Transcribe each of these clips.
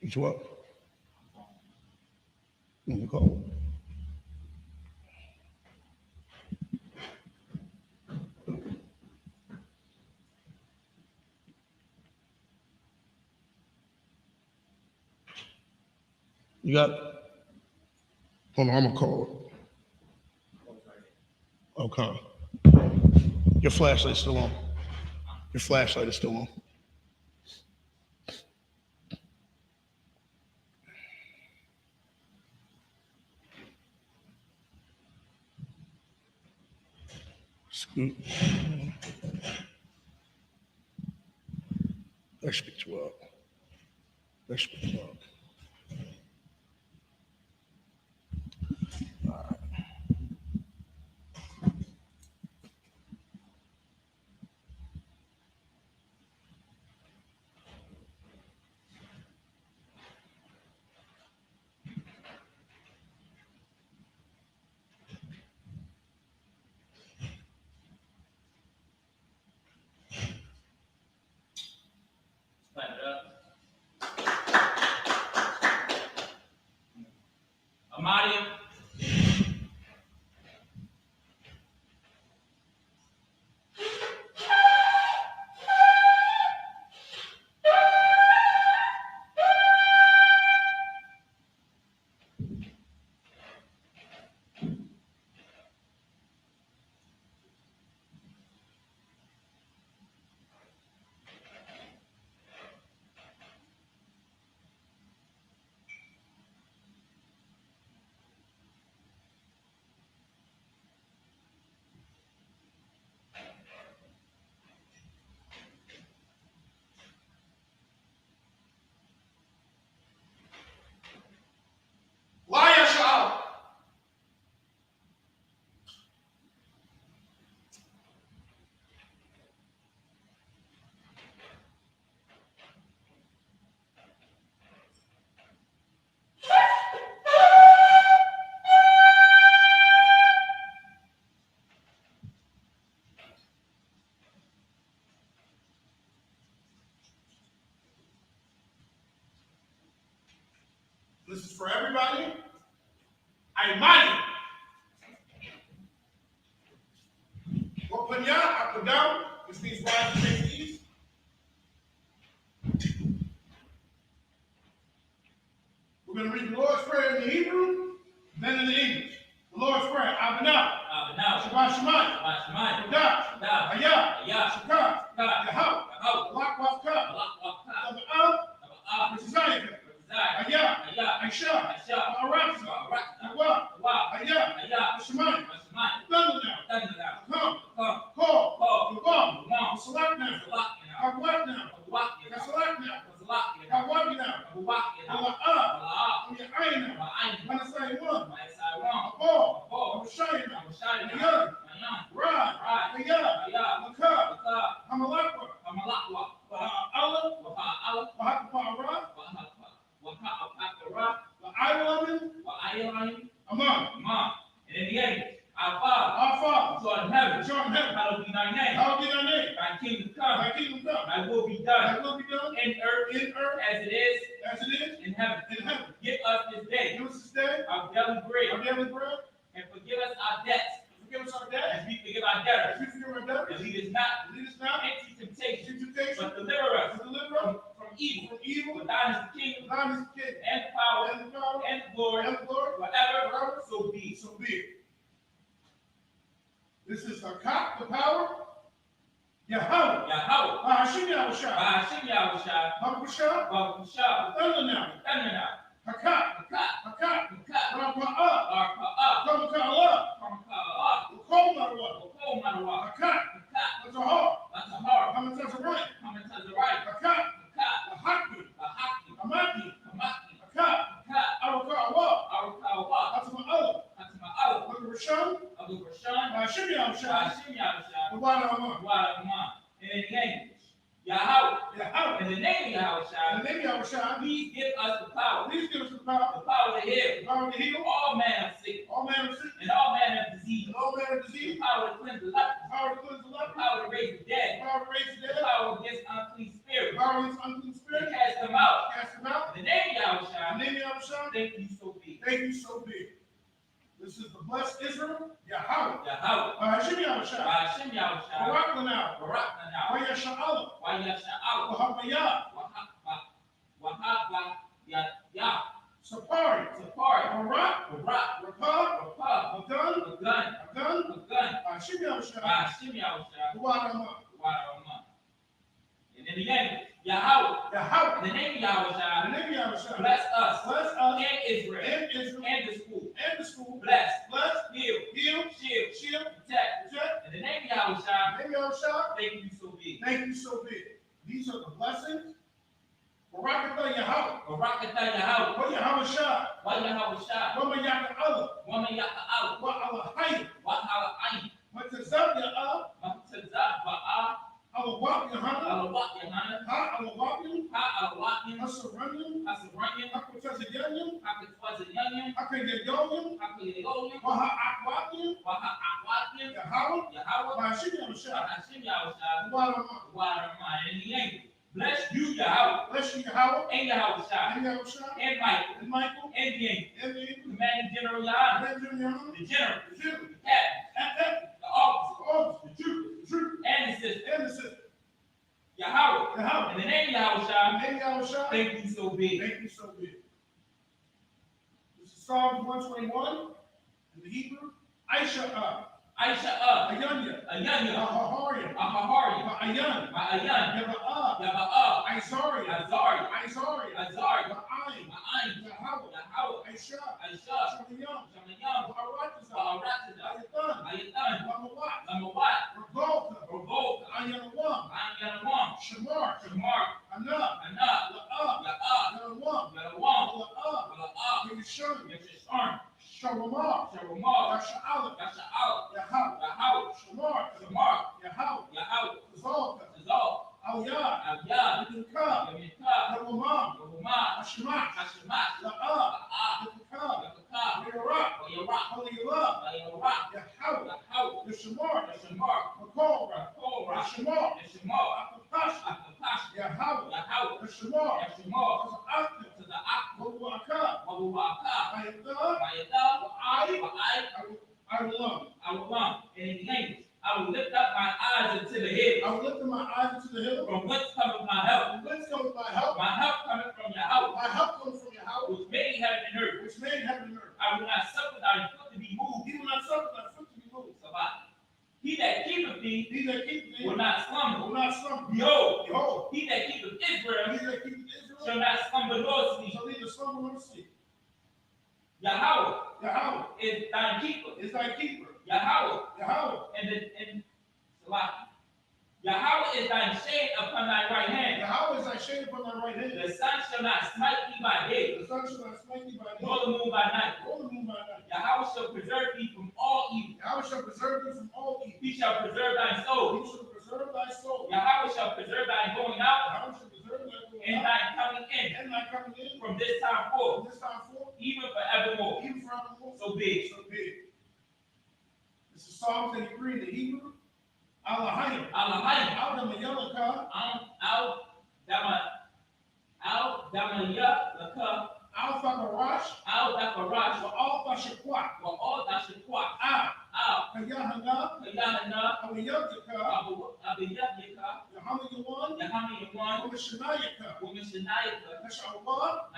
Each what? Nicole. You got? Hold on, I'm gonna call it. Okay. Your flashlight's still on. Your flashlight is still on. Scoot. That should be 12. That should be 12. Amadia. This is for everybody. I'm mighty. What put up and down? This means rise and face east. We're going to read the Lord's Prayer in the Hebrew, then in the English. The Lord's Prayer. Abinah. Shabbat Shemayim. Kodash. Hayah. Shakah. Yahweh. Lakwaf Kah. Sabbath. Messiah. Hayah. Aisha. Ma'aratza. Nawah. Hayah. Shemayim. Thunder now. Come. Call. Gabam. Select now. Hawat now. Kasalak now. Hawat now. Wala'ah. Ayin now. Manasai one. Abor. Abashai now. Ayan. Ra. Hayah. Makah. Hamalakwa. Allah. Wahakapara. Wa'ayalamin. Amon. And in the end, our Father, who art in heaven, hallowed be thy name. Thy kingdom come. Thy will be done. In earth as it is in heaven. Give us this day our daily bread. And forgive us our debts. As we forgive our debtors. And lead us not into temptation. But deliver us from evil. For thine is the kingdom, and the power, and the glory, forever. So be it. This is the power. Yahweh. Hashim Yahushua. Baruch Thunder now. Hakat. Raka'ah. Come Allah. Kol Marawa. Hakat. That's a heart. Come and touch the right. Hakat. Hakmi. Hamaki. Hakat. Arukawa. That's my Allah. Rasham. Hashim Yahushua. And in the English, Yahweh. In the name of Yahweh, please give us the power. The power to heal. All manner of sickness. And all manner of disease. The power to cleanse the leper. The power to raise the dead. The power against unclean spirits. To cast them out. In the name of be. Thank you so big. This is the blessed Israel, Yahweh. Yahweh. Hashem Yahushua. Hashem Yahushua. Barak Lanao. Barak Lanao. Waya Sha'ala. Wayasha'al. Wahabaya. Wahaba. Ya. Sapari. Sapari. Barak. Barak. Rapab. Rapab. Magan. Magan. Magan. Magan. Hashem Yahushua. Hashem Yahushua. Warama. Warama. And then again, Yahweh. Yahweh. In the name of Yahushua. In the name of Yahushua. Bless us. Bless us. And Israel. And Israel. And the school. And the school. Bless. Bless. Heal. Heal. Shield. Shield. Protect. Protect. In the name of Yahushua. In the name of Yahushua. Thank you so big. Thank you so big. These are the blessings. Barakatah Yahweh. Barakatah Yahweh. Wa Yahweh Shah. Wa Yahushua. Wa Mayaka Allah. Wa Mayaka'al. Wa Allah Hayy. Wa Ha'ayin. Wa Tazab Ya'ah. Matazah Ba'a. Allah Wap Yahana. Alawak Yahana. Ha Allah Wapim. Ha Alawakim. Asaranyam. Asaranyam. Akutazayanyam. Hakatwazanyanyam. Akayayoyam. Hakayoyam. Wa Ha'akwapim. Wa Ha'awakim. Yahweh. Yahweh. Wa Hashem Yahushua. Hashem Yahushua. Warama. Warama. In the name. Bless you, Yahweh. Bless you, Yahweh. And Yahushua. And Yahushua. And Michael. And Michael. And the angel. And the angel. Commanding General Yahweh. And Junior. The general. The Jew. The captain. And The officer. Oh, the Jew. The Jew. And the sister. And the sister. Yahweh. Yahweh. In the name of Yahushua. And Yahushua. Thank you so big. Thank you so big. This is Psalms 121 in the Hebrew. Isupk. Aisha. Ayanya. Ayanya. Ahaharian. Ahahari. Ayan. Ma'ayan. Yaba'ah. Yaba'a. Isarian. Azari. Isarian. Azari. Ma'ayin. Ma'ayin. Yahweh. Yahweh. Aisha. Aisha. Shamayam. Shamayam. Wa'aratazah. Ba'aratazah. Ayatan. Ayatan. Wa'mawat. Lamawat. Revolta. Revolta. Ayanawam. Anyanawam. Shamar. Shamar. Anah. Anah. La'ah. Ya'ah. Yanawam. Yalawam. La'ah. Wala'ah. Yeshurun. Yeshishon. Shalomar. Shalomar. Yasha'ala. Yasha'al. Yahweh. Yahweh. Shamar. Shamar. Yahweh. Yahweh. Zalka. Tazal. Al-Yah. Abiyah. Yudinka. Yamita. Yawamam. Yahumah. Hashemach. Hashemach. La'ah. La'ah. Yudinka. Yakakah. Yarak. Wayarak. Haliyah. Wayarak. Yahweh. Yahweh. Yashamar. Yashamar. Makorah. Korah. Yashamar. Yashamar. Akapash. Akapash. Yahweh. Yahweh. Yashamar. Yashamar. Akta. To the Ak. Wabuaka. Wawuaka. Ayatah. Mayata. I. Wa'ai. I will love. I will love. And in the language, I will lift up my eyes unto the hill. I will lift up my eyes into the hill. From whence cometh my help? From whence cometh my help? My help cometh from Yahweh, My help comes from Yahweh, which made heaven and earth. which made heaven and earth. I will not suffer thy foot to be moved. He will not suffer thy foot to be moved. Sabbath. He that keepeth thee He that keepeth thee will not slumber. will not slumber. Behold, Behold, he that keepeth Israel he that keepeth Israel shall not slumber nor sleep. shall neither slumber nor sleep. Yahweh Yahweh is thine keeper. is thy keeper. Yahweh Yahweh. and Sabbath. Yahweh is thine shade upon thy right hand. Yahweh is thy shade upon thy right hand. The sun shall not smite thee by day, The sun shall not smite thee by day, nor the moon by night. nor the moon by night. Yahweh shall preserve thee from all evil. Yahweh shall preserve thee from all evil. He shall preserve thy soul. He shall preserve thy soul. Yahweh shall preserve thy going out Yahweh shall preserve thy going and out thy coming in and thy coming in from this time forth, from this time forth, even forevermore. even forevermore. So big. So big. This is Psalm 33 in the Hebrew. Alahayim. Alahayim. Al-Damayalaka. Al-Damayalaka. Al-Fakarash. Al-Dakarash. Al-Fashakwak. Al-Dashakwak. Al. Al. Kayahana. Kayahana. Awiyadaka. Abiyadika. Yahamayawan. Yahamiyawan. Umishanayaka. Womishanayaka. Nashawah.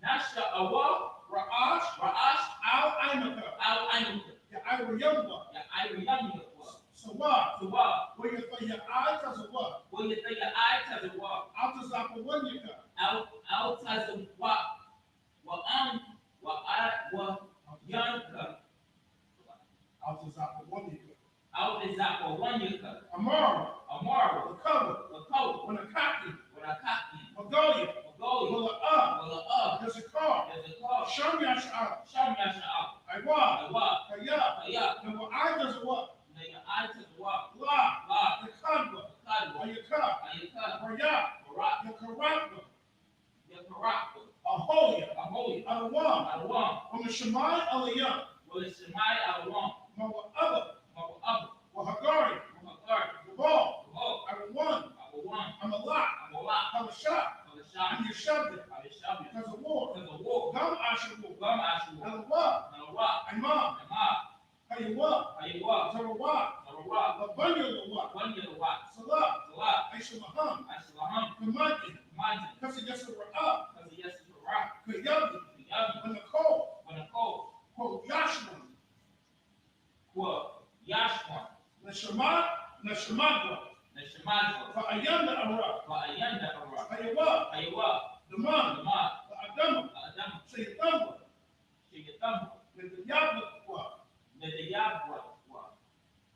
Nasha'awa. Ra'ash. Ra'ash. Al-Aimaka. Al-Ainaka. Ya'irayamwa. Ya'irayamaka. Sawah. Sawa. Where you throw your eye to the what? Will you think your eye to the wall? Out to Zapawanyaka. Out to the wall. Yanka. Out to Zapawanyaka. Out is Zapawanyaka. Amara. Amara. The cover. The coat. Wanakaki. When I copy. Magoya. Magoya. Wala Well, There's a car. there's a car. Shamyasha. Show me I shall. Aywa. What? Kaya. Yeah. Now what I does a what? Now your eye to the wall. La. La. The kadwa. Kadwa. Ayaka. Ayaka. Raya. Barak. The karakwa. Yakaraka. Ahoya. Ahoy. Alawam. Alawam. From the Shemai Aliyah. Well, it's Shemai Alawam. Mawa'aba. Mawa'ab. Wahagari. Mawa'gar. The ball. Oh. Awan. Awawan. I'm a lot. Awala. I'm a shot. Awashah. I'm your shabbat. Awashabia. Because of Gum Ashabu. Gum Ashu. Alawa. Nalawa. Imam. Nama. Haywa. Aywa. Tarawa. Narawa. Labanya Lawa. Wanya Lawa. Salah. Salah. Aishalaham. Ashlaham. Kamaki. Mountain. Kasi Yasara. Because yes is a rock. Kayabi. The young. When the cold. When the cold. Quote Yashwan. Quote. Yashwan. Nashama. Nashamadwa. Neshamadwa. Fa'ayanda Ara. Ayanda Ara. Haywa. Aywa. Daman. Nama. Adama. Adam. Sayatamba. Shigatam. With the Yabla. Nedayabwa.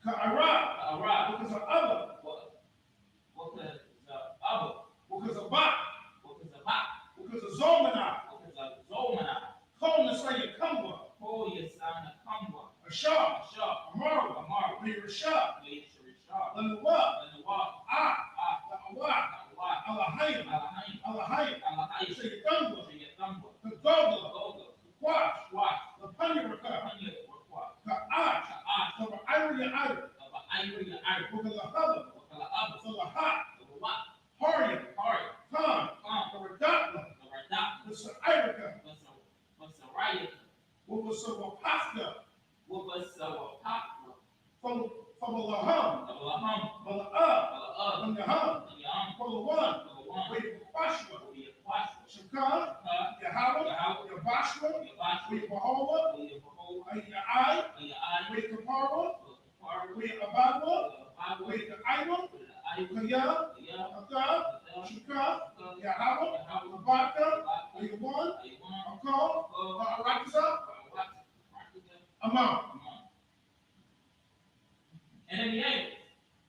Ka'ara. Ara. Because of Abba. What is the other? Because of Ba. What is the back? Because of Zomana. What is the Zomana? Kona Sayakamba. Call your son a Kamba. Ashar. Shah. Amaru. Amar. Mirashah. Shah. Lanuwa. And the walk. Ah. Awa. What? Alahayim. Alahayim. Alahayim. Alahayim. Sayakamba. Shigatamba. Kagogla. Goga. Kwash. What? Lapanyaraka. Hanya. What? Ka'ach. Ka'at. Kaba Ira Ira. Aba Ivory and Ivory. Because of Haba. Wakala Abu. Salahat. What? Harya. Hard. Khan. Karadatla. The Radak. The Sa'iraka. What's a riot? What was the Wapafka. What was a pop? From Alaham. Alaham. Mala'ah. From Yaham. Yam. From the one. One. Wait for Pashwa. Will be a question. Shakar. Yahweh. Yabashwa. Wait for Hawa. Ya'ai. Wait for Parwa. Wait for Abadwa. Wait for Iwa. Kaya. Akab. Shakar. Yahweh. Abaka. Wait for one. Akal. Arakza. Amam. And in the end,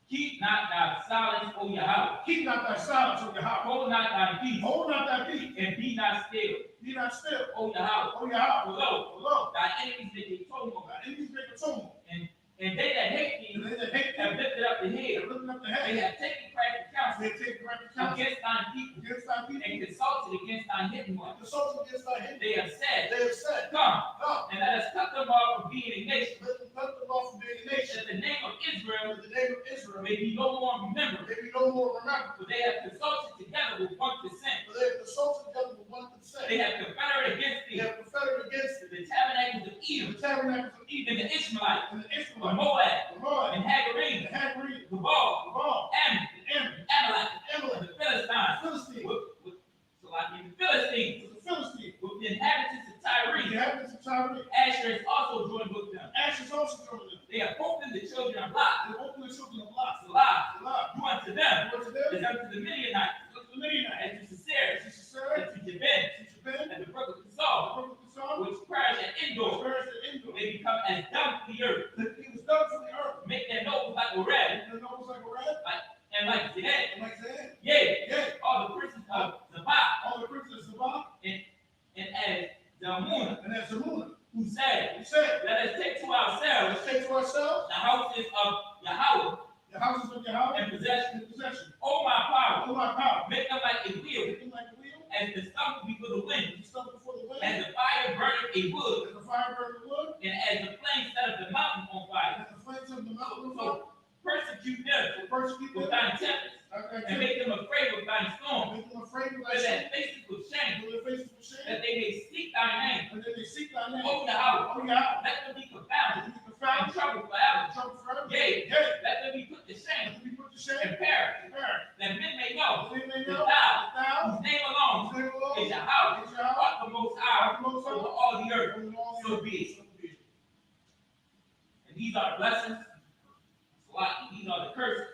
keep not thy silence, O Yahweh. Keep not thy silence, O Yahweh. Hold not thy peace, Hold not thy peace. and be not still, Be not still. O Yahweh. O Yahweh. Below, Below. thy enemies that they told me, Thy enemies make a tumult. and they that hate And thee they that hate have thee, lifted up the they head. lifting up the They head. have taken crafty counsel They take corrective counsel against thine people, against thy people. and consulted against thine hidden ones. Consult against thy hate. They have said, They have said, come, come, and let us cut them off from being a nation, let them off from being a nation. that the name of Israel That the name of Israel may be no more remembered. may be no more remembered. For they have consulted together with one consent. For they have consulted together with one consent. They have confederate against They thee, have confederate against the tabernacles of the Edom, tabernacles of and Edom the Ishmaelites, and the the Ishmaelites, Moab, the Moab, and the Hagarene, Hagarene, the Baal, the Baal, Ammon, the Ammon, Amalek, the and Amalek, the Philistines. the Philistines, So like the Philistines, the Philistines, with the inhabitants of the Tyre, inhabitants of Tyre. Asher is also joined with them. Ashes also joined them. They have opened the children of Lot, They opened the children of Lot. Salah, Lot. who unto them Went to them. is unto the Midianites, Look at the Midianites. and to Sisera, To Sisera. and to Jabin, To Jabin. and the brook of The Kazal, brook of Kazan. which perish at Endor. Whereas the Endor. They become as dung to the earth. He was dug from the earth. Make their nose like a red, And the nose like a rat. and like the head. And like that. Yea, Yeah. all the princes of Zabah, All the princes of Sabbath. and as Zalmunna, And as Zamuna. who said, He said, let us take to ourselves let's take to ourselves the houses of Yahweh the houses of Yahweh and possession. in possession. O my power, Oh my power. make them like a wheel, Make them like a wheel. as the stump before the wind, You stumble before the wind. as the fire burning a wood, As the fire burns the wood. and as the flame set up the mountain on fire. As the flames of the mountain will So persecute them So persecute with them. thine tempests, and make them afraid with thine storm, Make them afraid of so thy shame. that faces with shame, With their faces with shame. that they may seek thy name. And then they seek thy name. O Yahweh, Oh Yahweh. let them be confounded Let them be and confounded. troubled forever. Trouble forever. Yea, Yea. let them be put to shame Let them be put to shame. and perish, And perish. that men may know They may that know thou, that thou, whose name alone whose name alone, is Yahweh, is Yahweh, art the most high art the Most High, over all the earth. over all the So earth. be it. So be it. And these are the blessings. These are the curses.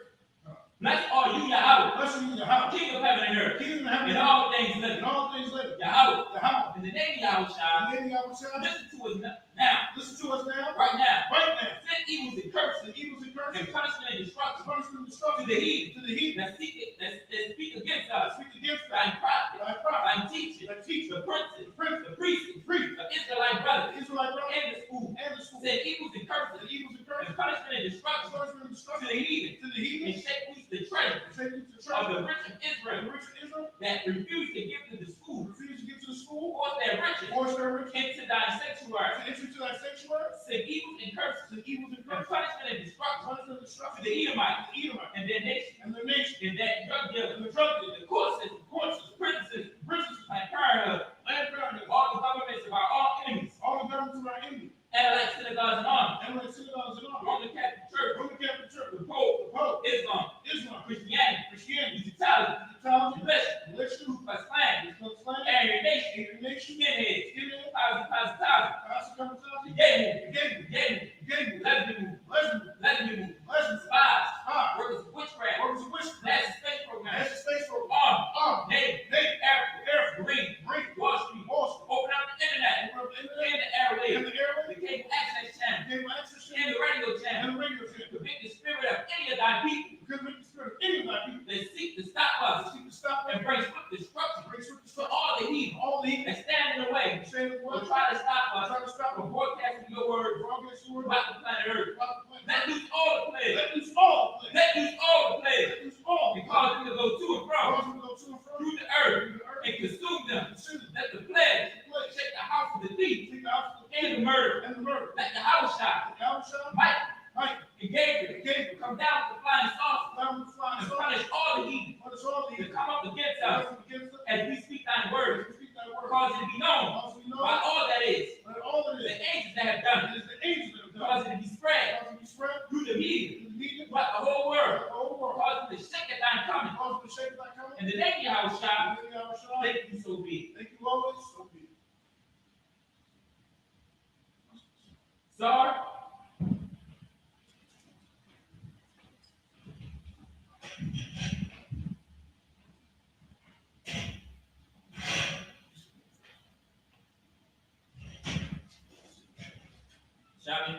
Blessed are you, Yahweh, Blessed be Yahweh, King of heaven and earth, King of heaven and and all things earth, living. and all things living. Yahweh, Yahweh. in the name of Yahweh Shai, And then Yahweh said, listen to us now, listen to us now, right now. right now. Send evils and curses, The evils and and curses, punishment and destruction punishment and to destruction the heathen to the heathen that speak against that us, speak against thy thy prophets, thy prophet, thy teachers, thy teacher, the princes, the prince, the priests, the priest, the Israelite the brothers, Israelite brother, and the school. and the school. Send evils and curses, The evils and and curses, punishment and destruction punishment and to destruction the heathen, to the heathen, and shake loose the treasure and take you to the of treasure the of rich of Israel the rich of Israel, that refuse to give to the school, refuse to get to the school, force their riches force their rich into thy sanctuary. to enter to thy sanctuary, Send evils and curses, the evils and and curses, punishment and destruction punishment and to destruction the Edomites to the Edomite and their nation, and their nation, and that drug dealers, and the drug dealers, the court system, courts, princes, princes, Planned Parenthood, land parenthood, all the governments skinheads, the gay movement, lesbian movement, spies, workers of witchcraft, NASA space program, army, Navy, Air Force, Marine, Wall Street, open up the internet, and the airwaves, the cable access channel, and the radio channel, to make the spirit of any of thy people that seek to stop us and bring swift destruction to all the heathen that stand in the way or try to stop us from broadcasting your word throughout the planet Earth. Let loose all the plagues. Let loose all the plagues. And cause them to go to and from through the earth and consume them. Let the plague shake the house of the thief and the murder. Let the house shot, Mike, and Gabriel come down with the flying saucers and punish all the heathen to come up against us as we speak thy words. Cause it to be known by all that is, the angels that have done it. Cause it to be spread through the media throughout the whole world. Cause it to shake at thine coming. In the name of Yahushua, thank you so be. Thank you, Lord. So be. Sir, Shabby.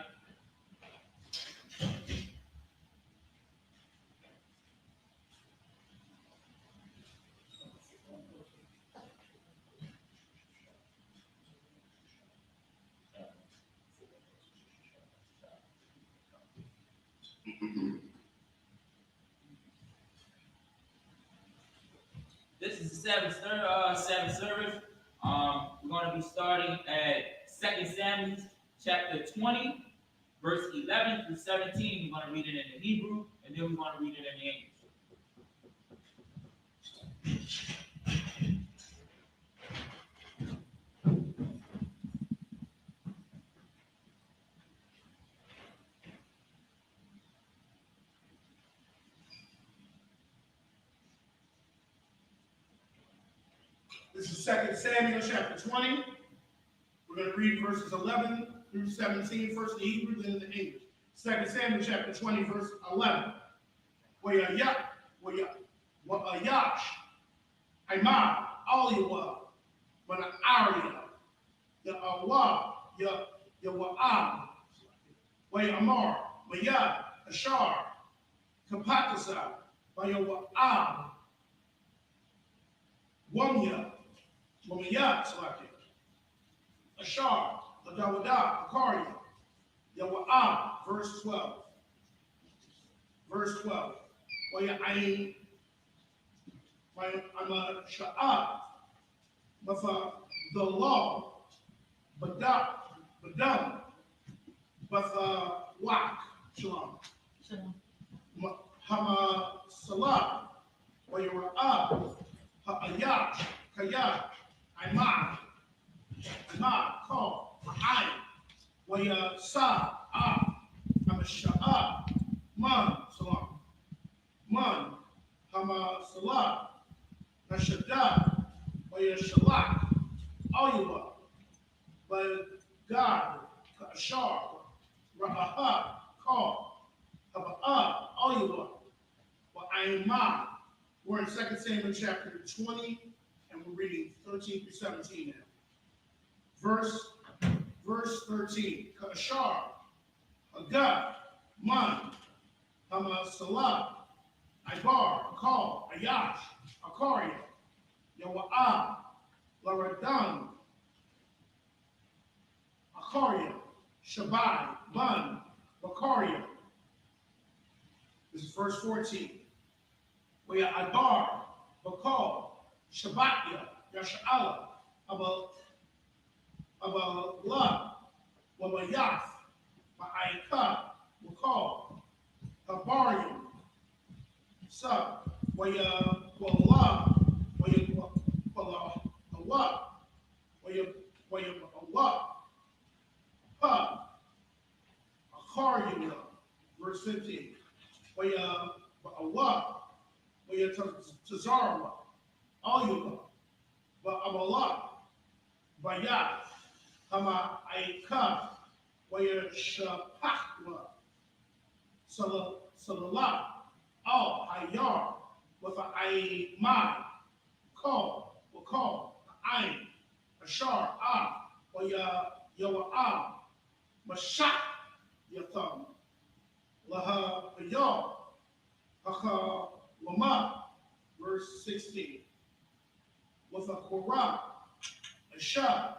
This is the Sabbath service. We're going to be starting at 2 Samuel chapter 20, verse 11 through 17. We're going to read it in the Hebrew, and then we're going to read it in the English. This is 2 Samuel chapter 20. We're going to read verses 11 through 17, first in the Hebrew, then in the English. 2 Samuel chapter 20, verse 11. Wayayash, Imad, Aliwa, Manaaria, Ya'awah, Ya'wa'am, Wayamar, Mayad, Ashar, Kapatasa, Wayawa'am, Wamya, Wamayat, Ashar, Adawada, Akaria, Yawa'am, verse 12. Verse 12. Waya'ain, Waya'ama Sha'ab, Bafa, the law, Badam, Bafa, Wak, Shalom. Hama Salah, Wayara'ab, Ha'ayash, Kayash, Imad, Call, Ma'ai, Waya Sa, Amasha'ab, Man, Salam, Man, Hama Salah, Nashadad, Waya Shalak, Ayuba, by God, Ashar, Ra'aha, Call, Haba'ah, Ayuba, Wa'ayman. We're in 2 Samuel chapter 20, and we're reading 13 through 17 now. Verse 13. Kashar, Agad, Man, Hama Salah, Ibar, Akal, Ayash, Akaria, Yawa'ah, Laradan, Akaria, Shabai, Bun, Bakaria. This is verse 14. We are Ibar, Bakal, Shabbatya, Yasha'ala, Abalah, Wabayath, Ma'aika, Bakal, Habarium, Sub, Waya, Wala, Waya, Allah, Waya, Ha, Akarium, verse 15. Waya, Allah, Waya, Tazarwa, Ayuba, Ba'amallah, Vaya, Hama Aika, Waya Shapakwa, Salala, Al Hayar, with a Aimai, Call, Ain, Ashar, Waya Yawa, Mashak, Yatham, Laha Hayar, Haka Wama, verse 16, with a Korah, Ashar,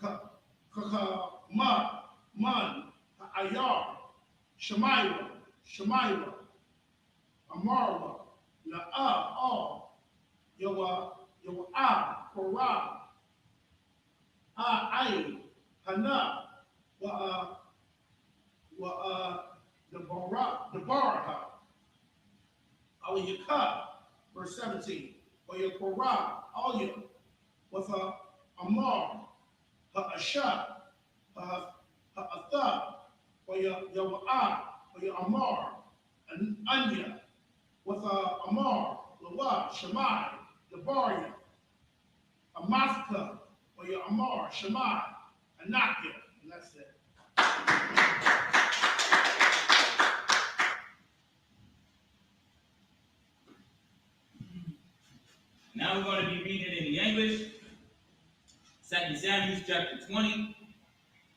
Kaka Man, Ayar, Shemaira, Amarwa, La'a, All, Yawa, Korah, Ain, Hana, Debaraha, Aliyaka, verse 17, Korah, Aliyah, with Amar, Ha'ashah, Ha'athah, Yawa'ah, Amar, and Anya, with Amar, Lawa, Shemai, Debaria, Amathka, Amar, Shemai, Anakia, and that's it. Now we're going to be reading in the English, 2 Samuel chapter 20,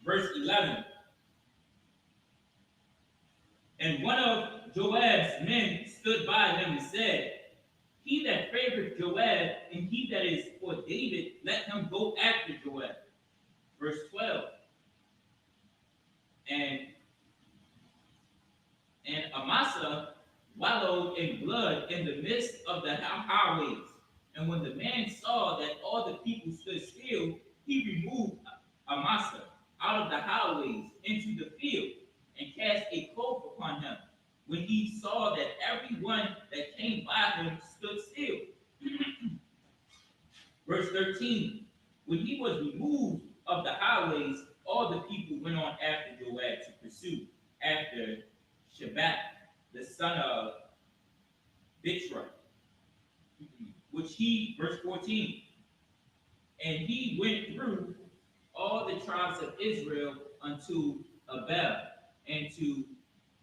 verse 11. And one of Joab's men stood by him and said, He that favoreth Joab, and he that is for David, let him go after Joab. Verse 12. And Amasa wallowed in blood in the midst of the highways. And when the man saw that all the people stood still, he removed Amasa out of the highways into the field and cast a cloak upon him. When he saw that everyone that came by him stood still. Verse 13. When he was removed of the highways, all the people went on after Joab to pursue after Sabbath, the son of Bitra, which he, verse 14, and he went through all the tribes of Israel unto Abel and to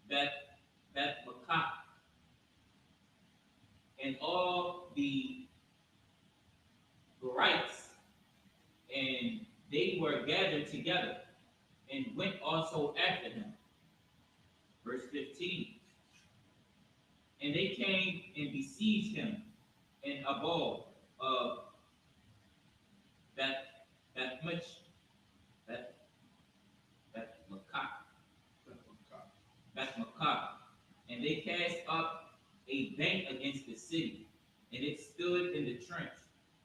Beth-Makkah, and all the Gerites, and they were gathered together, and went also after him. Verse 15. And they came and besieged him in Abel of Beth-Makkah, and they cast up a bank against the city, and it stood in the trench,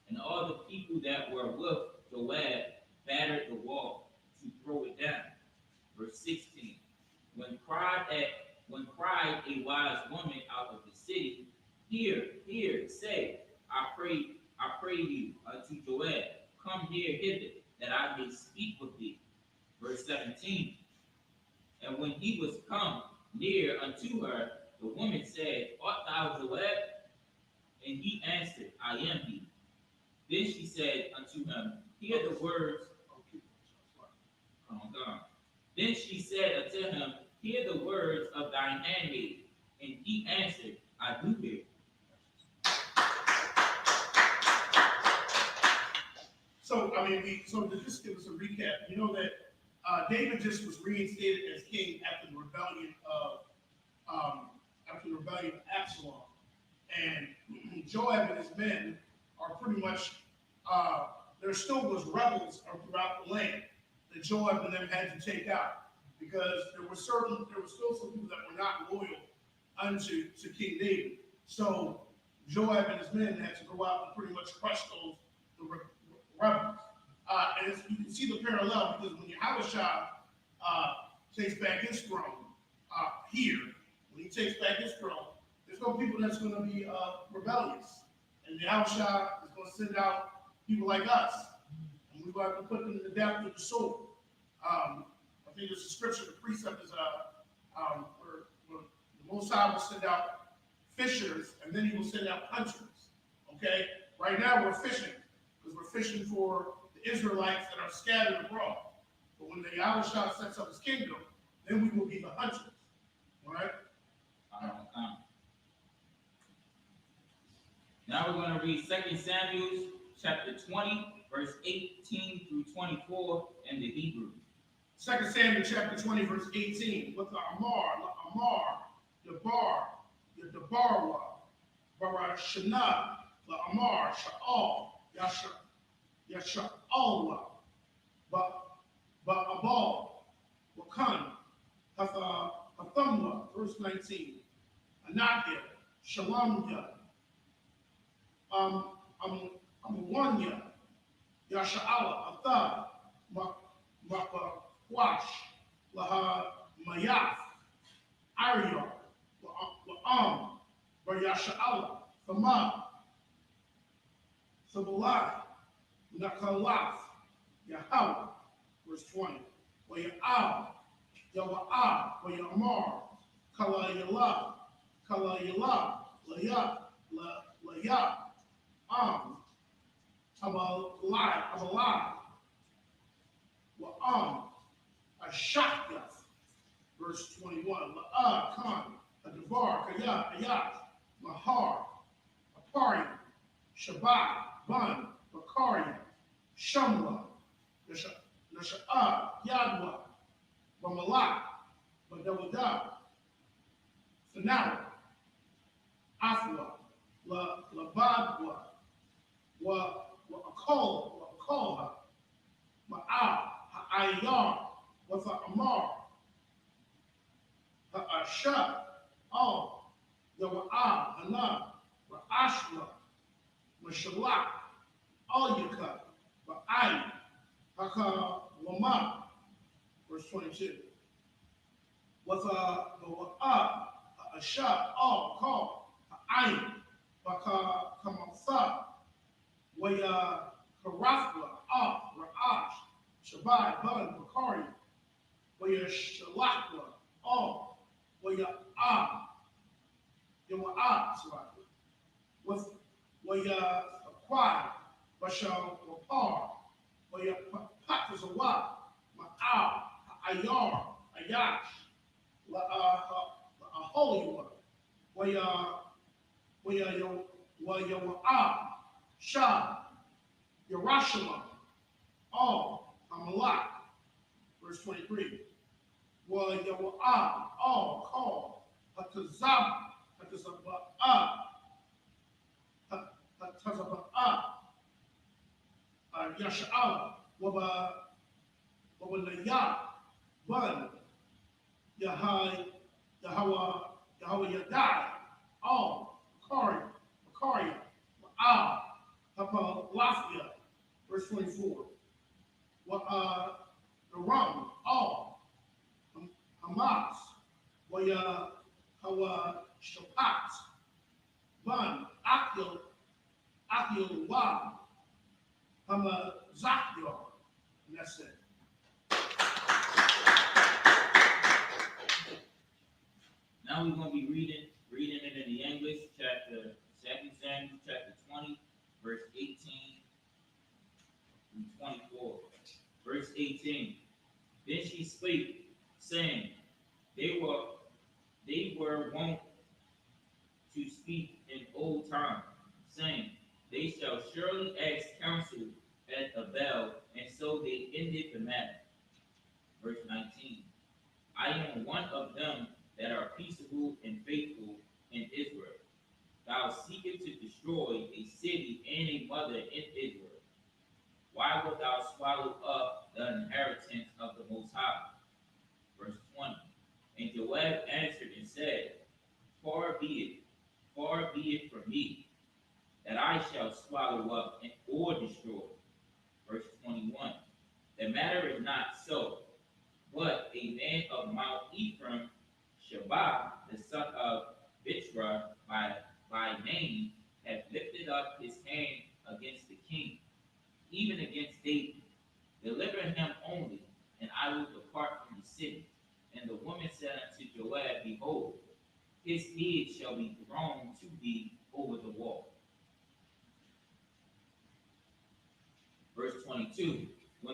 and all the people that were with Joab battered the wall to throw it down. Verse 16. When cried a wise woman out of the city, Hear, say, I pray you unto Joab, come here hither, that I may speak with thee. Verse 17. And when he was come near unto her, the woman said, Art thou Joab? And he answered, I am he. Then she said unto him, Hear the words. Then she said unto him, Hear the words of thine handmaid. And he answered, I do hear. So, to just give us a recap, you know that David just was reinstated as king after the rebellion of Absalom, and Joab and his men are pretty much there still was rebels throughout the land that Joab and them had to take out, because there were still some people that were not loyal unto King David. So Joab and his men had to go out and pretty much crush the rebels. And you can see the parallel, because when Yahushua takes back his throne when he takes back his throne, there's no people that's going to be rebellious. And Yahushua is going to send out people like us, and we're going to put them in the depth of the soul. I think there's a scripture, the precept is where the Most High will send out fishers, and then he will send out hunters. Okay? Right now we're fishing, because we're fishing for the Israelites that are scattered abroad. But when the Yahushua sets up his kingdom, then we will be the hunters. All right? Now we're going to read 2 Samuel chapter 20, verse 18 through 24 in the Hebrew. 2 Samuel chapter 20, verse 18. With the Amar, the Debarwa, Barashana, the Amar, Sha'al, Yasha'alwa, Ba'abal, Wakan, Hathamwa, verse 19. Anakia, Shalamya, Amwanya, Yasha'ala, Athad, Makwash, Laha Mayath, Arya, La'am, Baryasha'ala, Thama, Sabalai, Nakalath, Yahweh, verse 20. Waya'al, Yawa'al, Wayamar, Kalayala, Laya, Abalai, Wa'am, Ashakyas, verse 21. La'a, Khan, Adavar, Kayat, Ayat, Mahar, Apari, Shabbat, Ban, Bakari, Shamla, Nasha'a, Yadwa, Bamalak, Badawada, Sanawa, Afwa, Labadwa, Wa'akolha, Ma'al, Ha'ayar, Amar, Ha'ashah, Al, Yawa'ah, Hana, Ra'ashla, Mashalak, Al-Yaka, Ba'ay, Haka, Wama, verse 22. Wa'ah, Ha'ashah, Al, Kal, Ha'ayin, Baka, Kamatha, Waya, Karafla, Al, Ra'ash, Shabbai, Bun, Bakari, Waya, Shalakwa, Al, Waya, Yawa'ah, with Waya, Akwai, Bashal, Wapar, Waya, Patazawa, Ma'al, Ayar, Ayash, a holy one, Waya, Shah, Yerushalayim, all, Amalak, verse 23. Waya, all, call, Yasha'ala, Wabanayah, Bun, Yahweh Yadai, all, Makari, Ma'al, Hapalafia, verse 24. The Ram, all, Hamas, Waya, Hawa, Shapat, Ban, Akil, Wa, Hama, Zakyo, and that's it. Now we're going to be reading it in the English, 2 Samuel chapter 20, verse 18 through 24. Verse 18. Then she spake, saying, They were wont to speak in old time, saying, They shall surely ask counsel at Abel, and so they ended the matter. Verse 19. I am one of them that are peaceable and faithful in Israel. Thou seekest to destroy a city and a mother in Israel. Why wilt thou swallow up the inheritance of the Most High? Verse 20. And Joab answered and said, Far be it from me, that I shall swallow up or destroy. Verse 21. The matter is not so, but a man of Mount Ephraim, Shabbat, the son of Bitra, by name, hath lifted up his hand against the king, even against David. Deliver him only, and I will depart from the city. And the woman said unto Joab, Behold, his head shall be thrown to thee over the wall. Verse 22.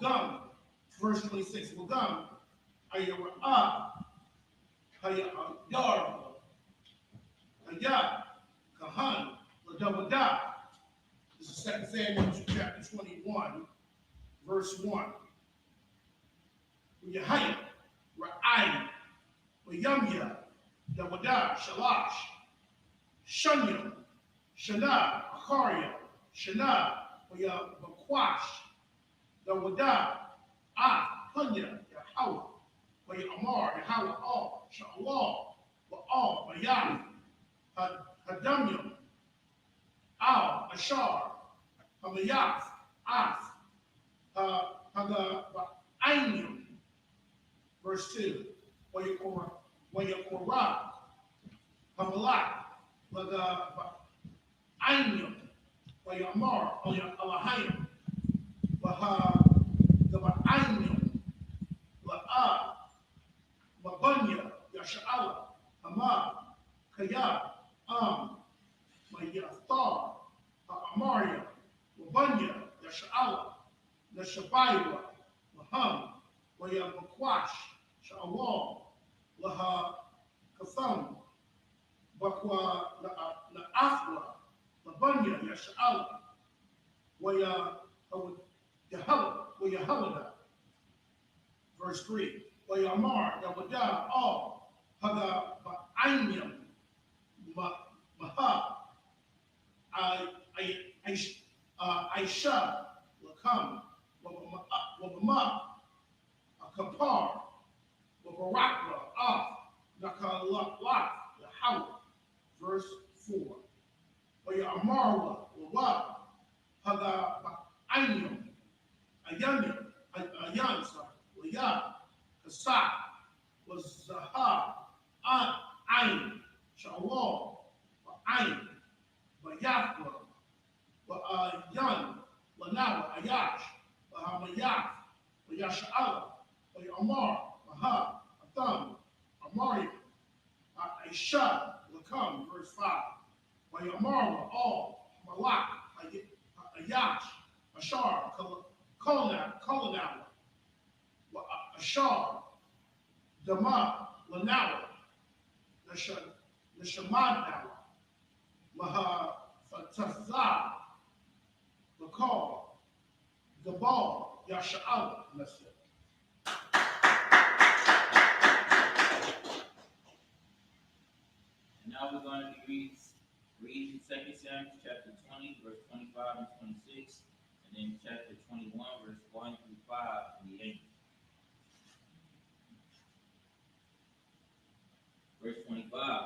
Wagum, verse 26, Wagum, Ayara, Hayar, Hayah, Kahan, Ladawada. This is 2 Samuel chapter 21, verse 1. Yahaya, Ra'ai, Yamya, Dawada, Shalash, Shunya, Shana, Akaria, Shana, Bakwash, Dawada, Punya, Yahweh, Amar, Yahweh, All, Shalom, All, Bayam, Hadamyam, Al, Ashar, Hamayaf, Af, Hagabainim, verse 2, Wayakorah, Hamalak, Lagabainim, Wayamar, Alahayim, Gabainim, La'a, Mabunya, Yasha'ala, Hamad, Kaya, Mayathar, Amaria, Mabunya, Yasha'ala, Nashabaiwa, Maham, Wayabakwash, Sha'awal, Laha Katham, Bakwa Afwa, Mabunya, Yasha'ala, Wayahalada, verse 3, Wayamar, Yawada, all, Haga Ba'ainyam, Maha, Aisha, Lakam, Wabama, Kapar, Wabarakra, Nakalak, Yahweh, verse 4. Wayamarwa, Wawab, Haga Ba'ainyam, Ayan, Wayab, Kasak, was Zaha, Ain, Shalom, Ain, Bayafra, Yan, Lanawa, Ayash, Bahamayaf, Bayasha'ala, Bayamar, Baha, Atham, Amari, Aisha, Lakam, verse 5, Bayamarwa, all, Malak, Ayash, Ashar, Kolanawa, Ashar, Dama, Lanawa, Nashamadawa, Mahafatazah, Lakal, Gabal, Yasha'al, that's it. And now we're going to be reading 2 Samuel chapter 20, verse 25 and 26, and then chapter 21, verse 1 through 5 in the 8th. Verse 25.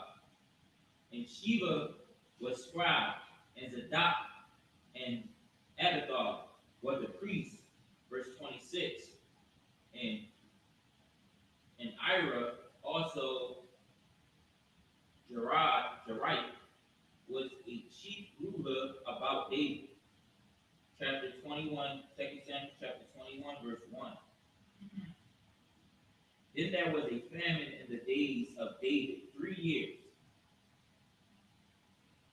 And Sheba was scribe, and Zadok and Abiathar were the priests. Verse 26. And Ira also Jerite was a chief ruler about David. Chapter 21, 2 Samuel chapter 21, verse 1. Then there was a famine in the days of David 3 years,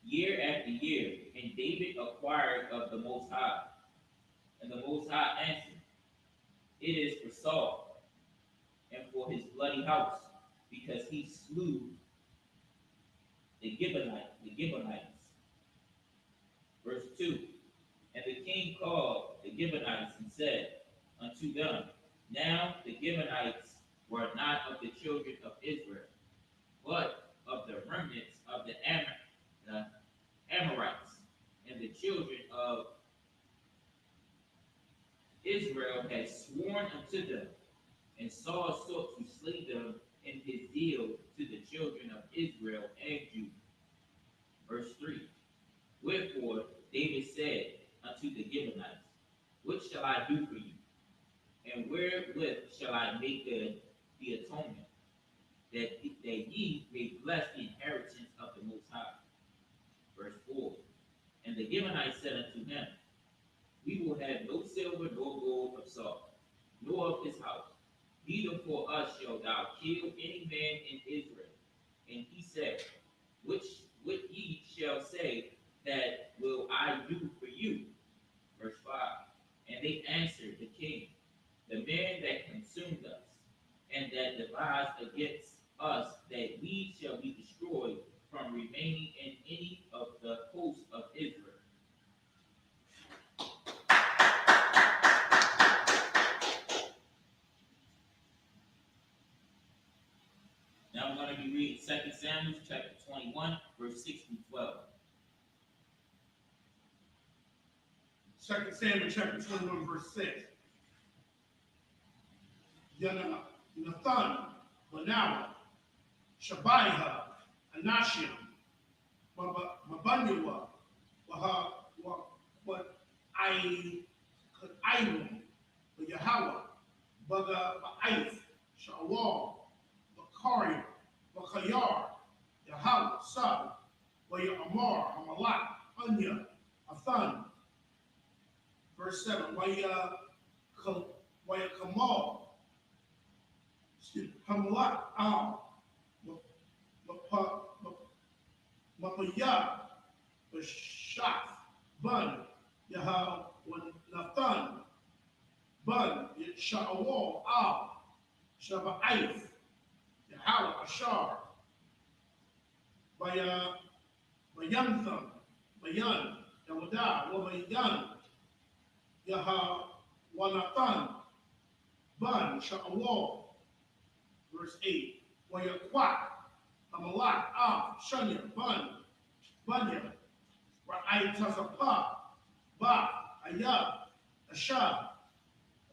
year after year, and David inquired of the Most High. And the Most High answered, it is for Saul and for his bloody house, because he slew the Gibeonites. Verse 2. And the king called the Gibeonites and said unto them, now the Gibeonites were not of the children of Israel, but of the remnants of the Amorites, and the children of Israel had sworn unto them, and Saul sought to slay them in his zeal to the children of Israel and Judah. Verse 3. Wherefore David said unto the Gibeonites, what shall I do for you? And wherewith shall I make the atonement, that ye may bless the inheritance of the Most High? Verse 4. And the Gibeonites said unto him, we will have no silver nor gold of Saul, nor of his house, neither for us shalt thou kill any man in Israel. And he said, what ye shall say, that will I do for you? Verse 5. And they answered the king, the man that consumed us, and that devised against us, that we shall be destroyed from remaining in any of the hosts of Israel. Now I'm going to be reading 2 Samuel chapter 21, verse 6 through 12. 2 Samuel chapter 21, verse 6. Nathan, Manawa, Shabaiah, Anashim, Mabanyua, what I could Iron, Yahweh, Baga, Ba'ith, Shawal, Bakari, Bakayar, Yahweh, Sab, Waya Amar, Amalak, Anya, Athan. Verse 7, Waya Kamal, Hamalak, Al, Mapayah, Bashaf, Bun, Yahweh, Nathan, Bun, Sha'awal, Al, Shaba'ith, Yahweh, Ashar, Bayantham, Bayan, Yawadah, Wabayan, Yahweh, Nathan, Bun, Sha'awal. Verse 8, Wayakwak, Amalak, Al, Shanya, Bun, Bunya, Ra'ayatazapah, Ba, Ayab, Ashab,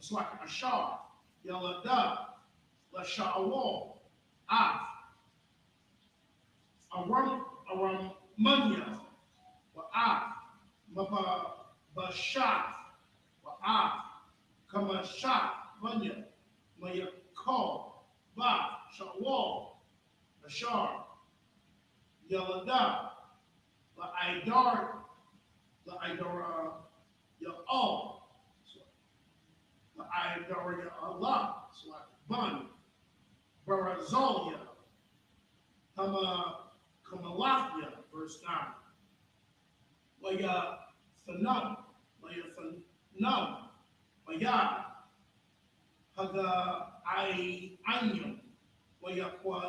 Aslak Ashar, Yalada, Lasha'awal, Af, Aram Munya, Wa'af, Mabashaf, Wa'af, Kamashaf, Munya, Mayakol, Ba, Sha'awal, Ashar, Yalada, La'idar, Ya'al, La'idar Ya'allah, Ban, Barazolia, Kamalafia, verse 9. Waya Thanam, Waya Haga Ayanyum, Waya Kwa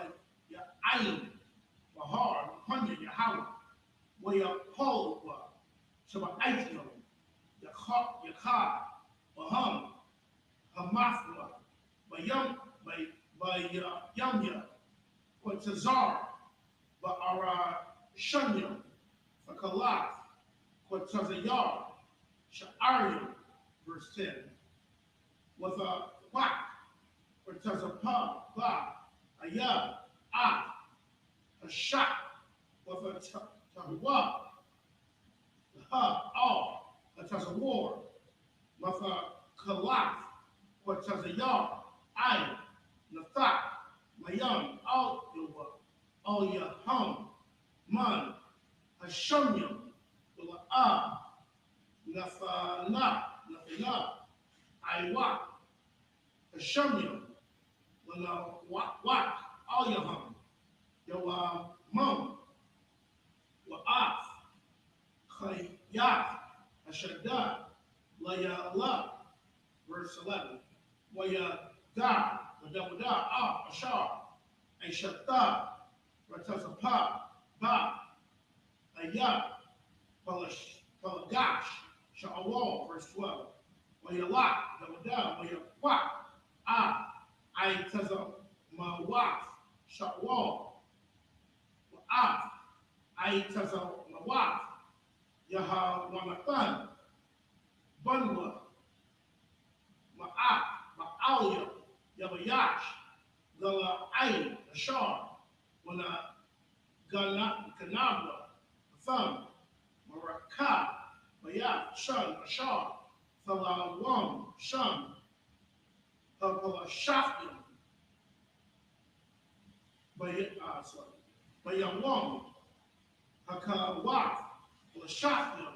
Ya'ayim, Bahar, Hunya, Yahweh, Waya Polwa, Shaba'ayim, Yakar, Baham, Hamathwa, Yamya, Quatazar, Ba'ara Shunya, Fakalath, Quatazayar, Sha'aryam, verse 10. With a whack, Quatazapah, Ba, Ayab, Ah, a shot, with a Tahwa, All, a Tazawar, with a Kalath, Quatazayar, I, Nathat, Mayam, Al Yaham, Man, Hashamyam, Ula'ah, Nathana, Iwak, Hashamyam, Wak, Al Yaham, Yawam, Wa'af, Chayyath, Hashadah, Layala, verse 11. Wayada, Wadawada, Ashar, Aishatah, Ratazapah, Ba, Ayab, Palagash, Sha'awal, verse 12. Wayalak, Dawada, Wayakwak, Aitazamawaf, Sha'awal, Wa'af, Aitazamawaf, Yahawanathan, Bunwa, Ma'af, Ma'alia, Yabayash, Gala'ayin, Ashar, Ganabla, Thumb, Marakah, Bayat, Shun, Ashar, Thalawam, Shun, Shafim, Bayawam, Hakawaf, Shafim,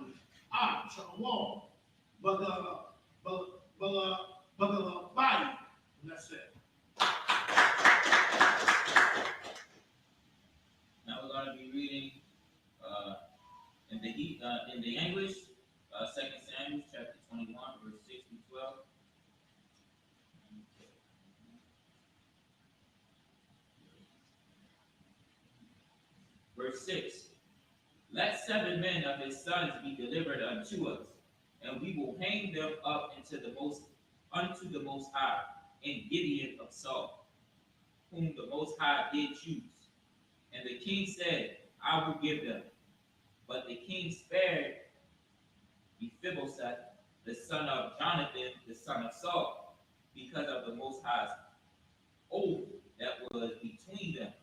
Shawam, Bagalabai, and that's it. Now we're going to be reading in the English, 2 Samuel chapter 21, verse 6 through 12. Verse 6. Let 7 men of his sons be delivered unto us, and we will hang them up unto the Most High, in Gibeon of Saul, whom the Most High did choose. And the king said, I will give them. But the king spared Mephibosheth, the son of Jonathan, the son of Saul, because of the Most High's oath that was between them,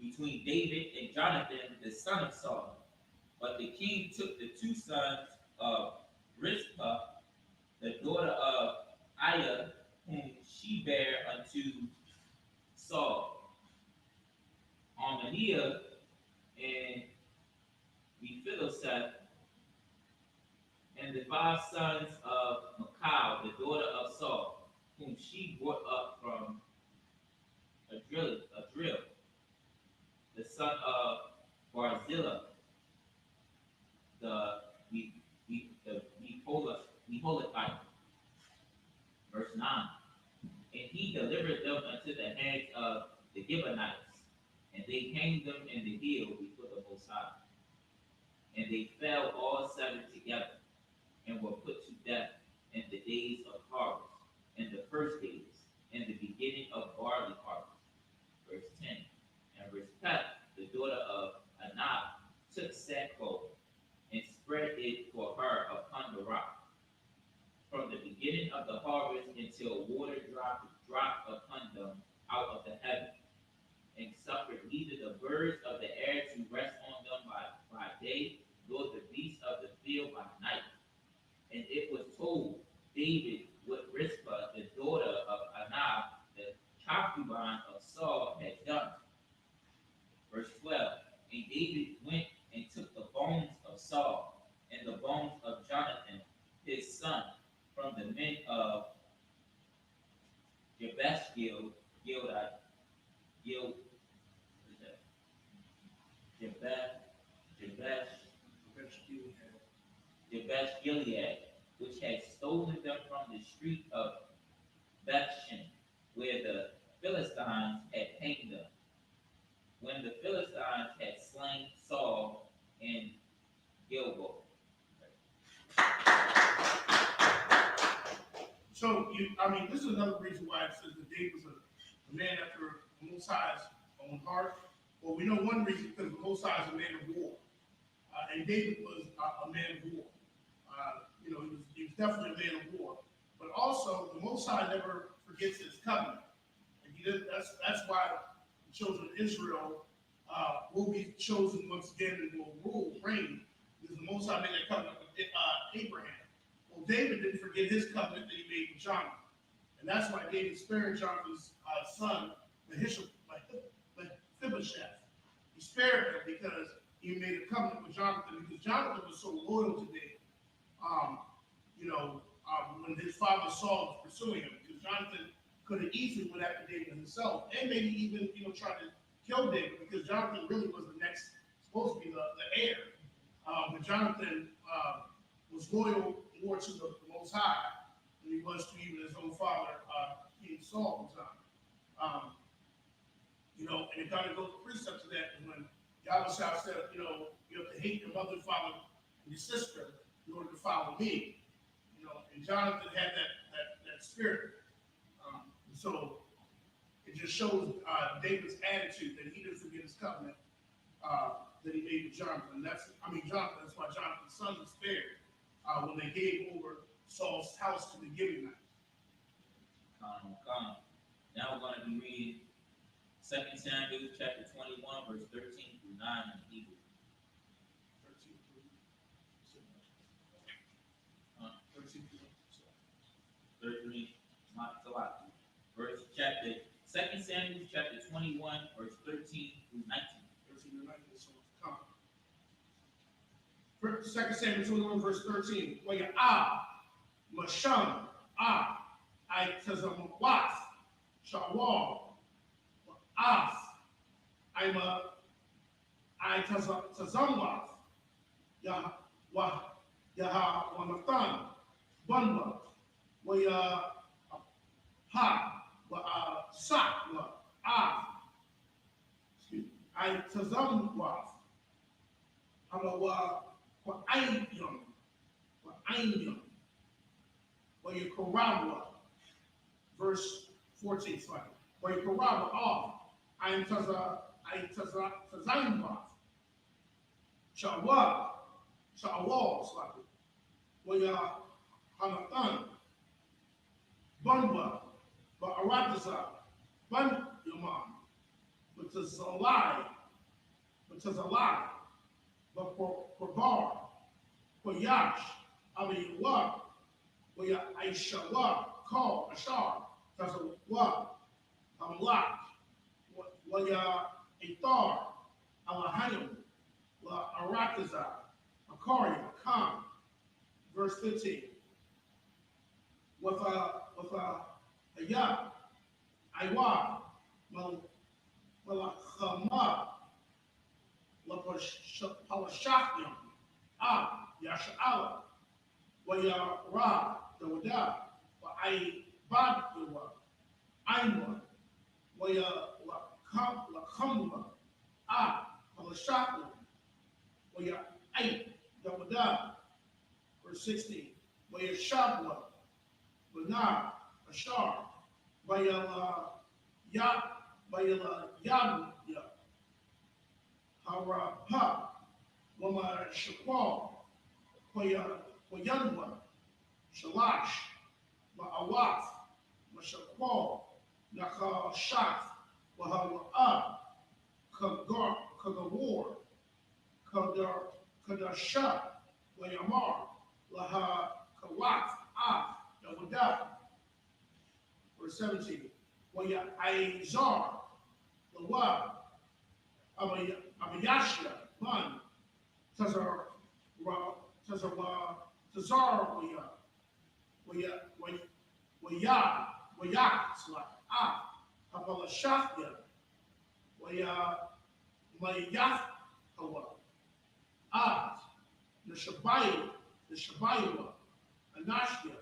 between David and Jonathan, the son of Saul. But the king took the 2 sons of Rizpah, the daughter of Aiah, whom she bare unto Saul, Armeniah, and Mephibosheth, and the 5 sons of Michal, the daughter of Saul, whom she brought up from Adrill, the son of Barzillai, the Meholithite. Verse 9. And he delivered them unto the hands of the Gibeonites, and they hanged them in the hill before the Most High. And they fell all 7 together, and were put to death in the days of harvest, in the first days, in the beginning of barley harvest. Verse 10. And Rizpah, the daughter of Anab, took sackcloth and spread it for her upon the rock, from the beginning of the harvest until water dropped upon them out of the heaven, and suffered neither the birds of the air to rest on them by day, nor the beasts of the field by night. And it was told David what Rizpah, the daughter of Anab, the concubine of Saul, had done. Verse 12. And David went and took the bones of Saul and the bones of Jonathan, his son, from the men of Jabesh Gilead, which had stolen them from the street of Bethshan, where the Philistines had hanged them, when the Philistines had slain Saul in Gilboa. So, this is another reason why it says that David was a man after the Most High's own heart. Well, we know one reason, because the Most High is a man of war. And David was a man of war. He was definitely a man of war. But also, the Most High never forgets his covenant. And that's why the children of Israel will be chosen once again and will reign. Because the Most High made that covenant with Abraham. Well, David didn't forget his covenant that he made with Jonathan. And that's why David spared Jonathan's son, Mephibosheth. He spared him because he made a covenant with Jonathan, because Jonathan was so loyal to David. When his father Saul was pursuing him, because Jonathan could have easily went after David himself, and maybe even tried to kill David, because Jonathan really was supposed to be the heir. But Jonathan was loyal more to the Most High than he was to even his own father, King Saul at the time. And it kind of goes precept to that when Yahweh said, you have to hate your mother, father, and your sister in order to follow me. And Jonathan had that spirit. So it just shows David's attitude, that he didn't forget his covenant that he made with Jonathan. That's why Jonathan's sons were spared when they gave over Saul's house to the Gibeonites. Now we're going to be reading 2 Samuel chapter 21, verse 13 through 9 in Hebrew. 13, not a lot. Verse chapter 2 Samuel chapter 21, verse 13 through 19. 13 through 19, so it's come. 2 Samuel 21, verse 13. Masham, I Tazamwas, Shawal, As, I Tazamwas, Yahawanathan, Bunba, Ha, Sak, I tazamwaf. Hamawa for ayum. For ayum. Where you karabwa. Verse 14, sorry. Where you karabwa off. I tazamwaf. Shawa. Shawa, sorry. Where you Hanathan. Bunwa. But Arataza. Bun your mom. But to Zalai. But to Zalai. But for bar. For Yash. I mean, what? Where you Aishawa. Call. Ashar. That's a what? Amlak. Where you Ithar. Alahayim. La Arataza. Akari. Khan. Verse 15. With a ya, aywa, malachama, lapashakya, yasha'ala, waya ra, dawada, wa ay bad yawa, aywa, waya lakamwa, palashakya, waya ay, dawada, verse 16, waya shabwa, Bana, Ashar, Bayala Yadu, Hara Pa, Wama Shakwal, Koyanwa, Shalash, Ma'awaf, Mashakwal, Naka Shaf, Wahawa, Kagawar, Kadasha, Wayamar, Laha Kawaf, verse 17. Waya Aizar, Lawa, Abayasha, Man, Tazar, Apalashafya, Mayathawa, the Shabaywa, Anashya,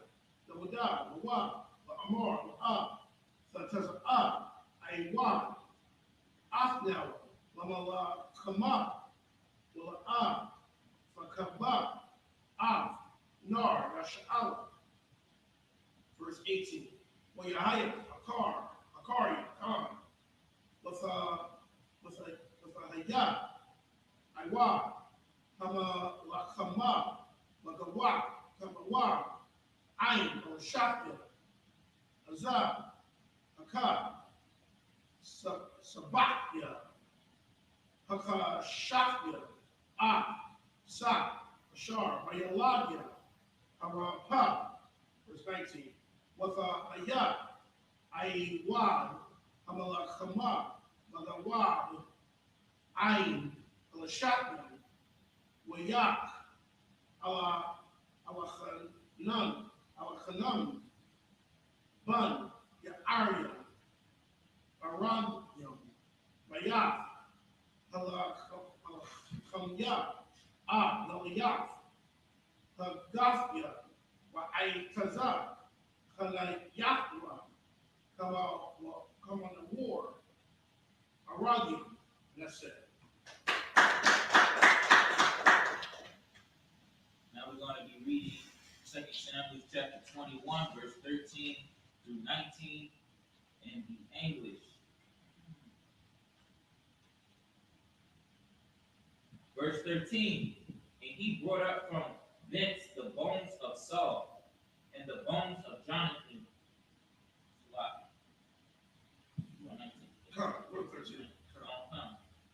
the Wada, the Wa, the Amor, the Taza, Aywan, Afnawa, Lamala, Kama, the Fakaba, Af, Nar, Rasha'ala. Verse 18. Wayahaya, Akari, Khan, with a Hayat, Aywa, Hama, La Kama, Magawa, Kamawa, Ain, or Shakya, Azab, Haka, Sabakya, Haka Shakya, Sa, Ashar, Bayaladia, Harapa, verse 19, with a Ayat, Aiwan, Hamalakama, Magawab, Ain, Alashakya, Wayak, Alakhanam, Alakhanam, Bun, Ya'arya, Arabyam, Bayaf, Alakhamya, Nalayaf, Hagafya, Wa'aitaza, Kalayahra, come on the war, Aragyam, that's it. Now we're going to be reading 2 Samuel chapter 21, verse 13 through 19 in the English. Verse 13, and he brought up from thence the bones of Saul and the bones of Jonathan.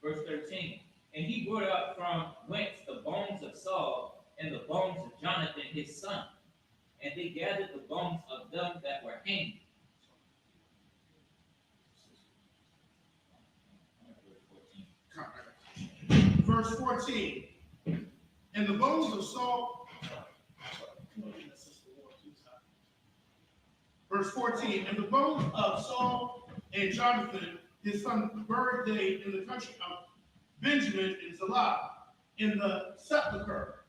Verse 13, and he brought up from whence the bones of Saul and the bones of Jonathan his son, and they gathered the bones of them that were hanged. Verse 14, and the bones of Saul, verse 14, and the bones of Saul and Jonathan, his son, buried they in the country of Benjamin in Zalab, in the sepulchre,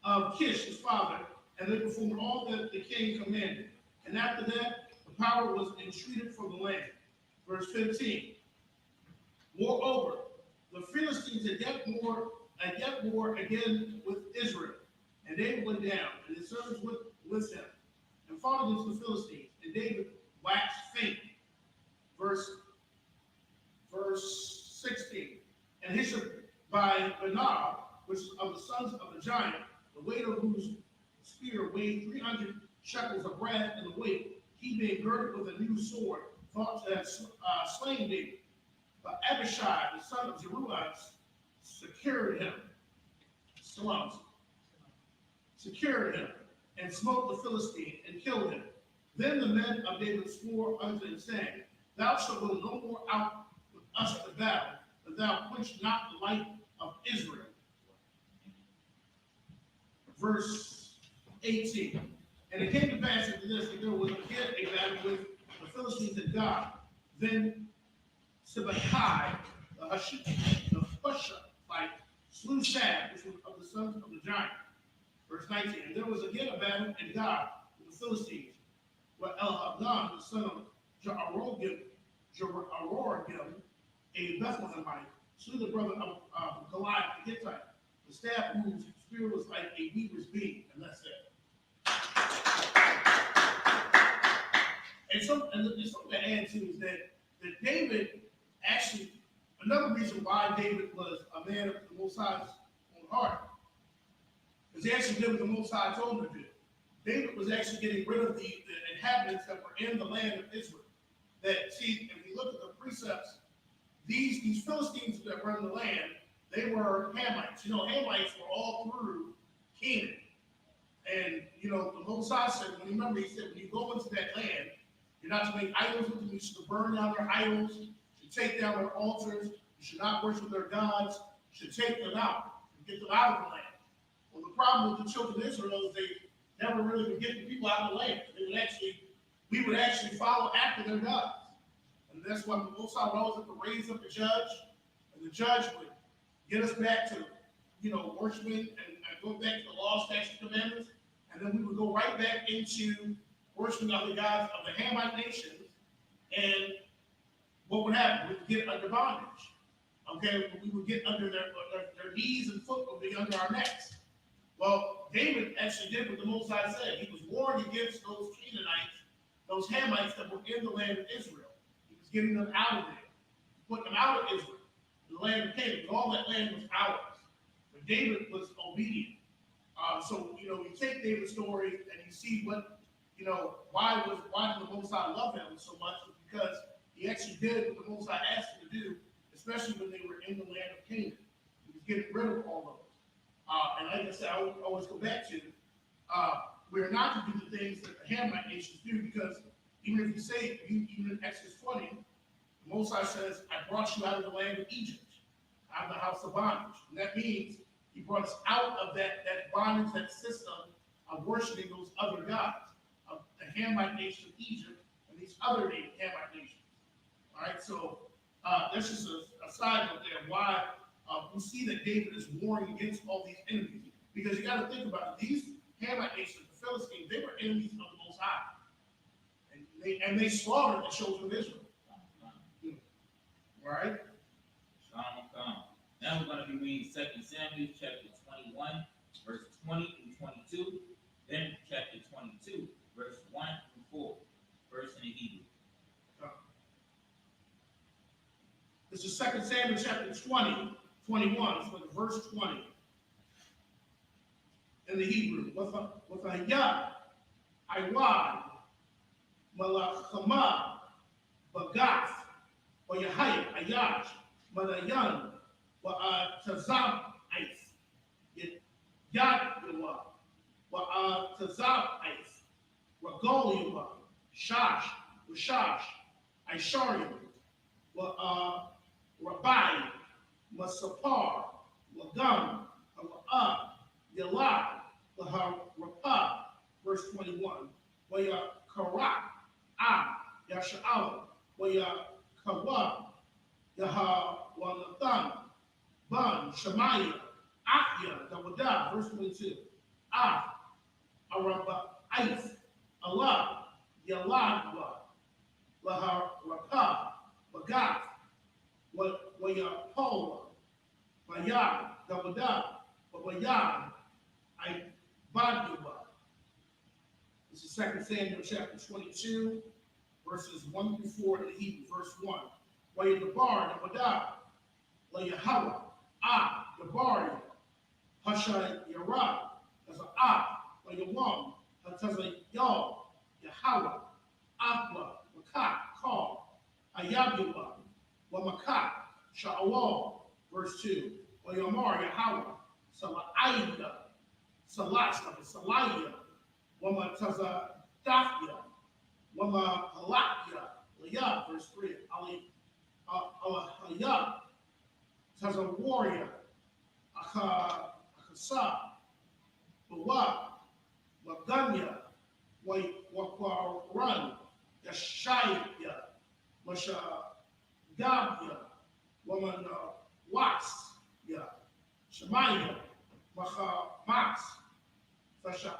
of Kish, his father, and they performed all that the king commanded. And after that, the power was entreated from the land. Verse 15. Moreover, the Philistines had yet more again with Israel. And David went down, and his servants went with him, and fought against the Philistines. And David waxed faint. Verse 16. And Isupk by Benah, which is of the sons of the giant, the weight of whose spear weighed 300 shekels of brass in the weight, he being girded with a new sword, thought to have slain David. But Abishai, the son of Zeruiah, secured him, and smote the Philistine, and killed him. Then the men of David swore unto him, saying, Thou shalt go no more out with us to battle, but thou quench not the light of Israel. Verse 18. And it came to pass after this that there was again a battle with the Philistines and God. Then Sabbath, the Hushite, slew Shab, which was of the sons of the giant. Verse 19. And there was again a battle in God with the Philistines, where Elhanan, the son of Jehoram, a Bethlehemite, slew the brother of Goliath the Hittite, the staff whose spear was like a weaver's beam, and that's it. And something to add to is that David actually, another reason why David was a man of the Most High's own heart, because he actually did what the Most High told him to do. David was actually getting rid of the inhabitants that were in the land of Israel. That, see, if you look at the precepts, these Philistines that were in the land, they were Hamites. You know, Hamites were all through Canaan. And, you know, the Most High said, remember, he said, when you go into that land, you're not to make idols with them. You should burn down their idols. You should take down their altars. You should not worship their gods. You should take them out and get them out of the land. Well, the problem with the children of Israel is they never really would get the people out of the land. We would actually follow after their gods. And that's why the Most High would always have to raise up a judge, and the judge would get us back to, you know, worshiping and go back to the law, statutes, commandments, and then we would go right back into worshiping other gods of the Hamite nations, and what would happen? We would get under bondage. Okay, we would get under their knees and foot would be under our necks. Well, David actually did what the Most High said. He was warring against those Canaanites, those Hamites that were in the land of Israel. He was getting them out of there, putting them out of Israel, the land of Canaan. But all that land was ours. But David was obedient. So, you know, you take David's story and you see what, you know, why did the Most High love him so much? Because he actually did what the Most High asked him to do, especially when they were in the land of Canaan. He was getting rid of all of them. And like I said, I always go back to, we're not to do the things that the Hamite nations do, because even if you say, even in Exodus 20, the Most High says, I brought you out of the land of Egypt, out of the house of bondage. And that means he brought us out of that bondage, that system of worshiping those other gods, of the Hamite nation of Egypt and these other Hamite nations. All right, so that's just a side note there, why we see that David is warring against all these enemies. Because you got to think about it, these Hamite nations, the Philistines, they were enemies of the Most High. And they slaughtered the children of Israel. All right? Now we're going to be reading 2 Samuel chapter 21, verse 20 through 22. Then chapter 22, verse 1 through 4. Verse in the Hebrew. This is 2 Samuel chapter 20, 21, so the verse 20. In the Hebrew, with a yad, Iwad, Malachama, Bagath, or Yahaya, Ayash, Malayan, Tazab Ice, Yad Yawa, Tazab Ice, Ragal Yawa, Shash, Washash, Ishariam, Rabbi, Masapar, Wagam, Yalad, Rapah, verse 21, Waya Karak, Yasha'al, Waya Kawab, Yahawanathan, Ban, Shemaiah, Akya, Dawadah, verse 22, Araba, Ais, Allah, Yaladwa, Laharapa, Bagat, Wayapola, Bayad, Dabada, Babayad, I Baduba. This is 2 Samuel chapter 22, verses 1 through 4 in the Hebrew, verse 1. Wayadabar, Dabada, Layahawa, Dabar, Hasha Yara, as a Layawam, Hataza Yah, Yahweh, Aqua, Makat, Call, Ayabuba, Wamakat, Sha'awal, verse 2. Wayamar, Yahweh, Sala'aida, Salaya, Wamataza Dafya, Wamahalakya, Layab, verse 3. Hayab, Taza warrior, Akasa, Bawa, Maganya, Wakwaran, Yashaya, Masha Gabya, Woman Was, Shemaya, Maha Max, Fasha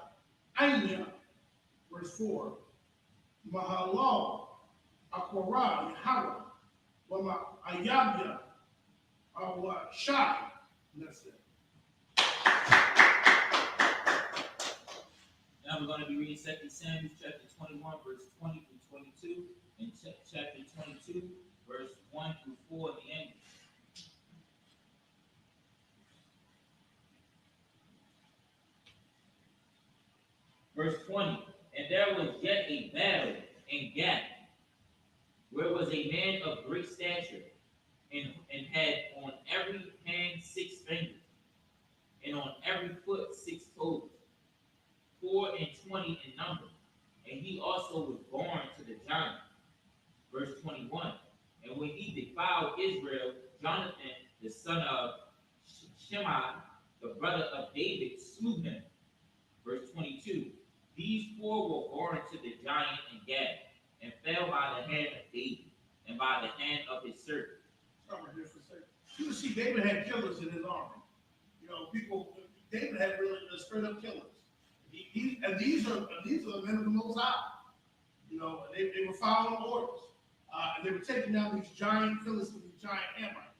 Anya, verse 4. Mahalo, Akwara, Yahweh, Wama Ayabya, Shai, and that's it. Now we're going to be reading 2 Samuel chapter 21, verse 20 through 22, and chapter 22, verse 1 through 4 in the English. Verse 20, and there was yet a battle in Gath, where was a man of great stature, and had on every hand 6 fingers, and on every foot 6 toes, 24 in number, and he also was born to the giant. Verse 21, and when he defiled Israel, Jonathan, the son of Shimei, the brother of David, slew him. Verse 22, these 4 were born to the giant in Gath, and fell by the hand of David, and by the hand of his servant. Stop right there for a second. You see, David had killers in his army. David had really straight up killers. And these are the men of the Most High. They were following orders. And they were taking down these giant Philistines, these giant Ammonites.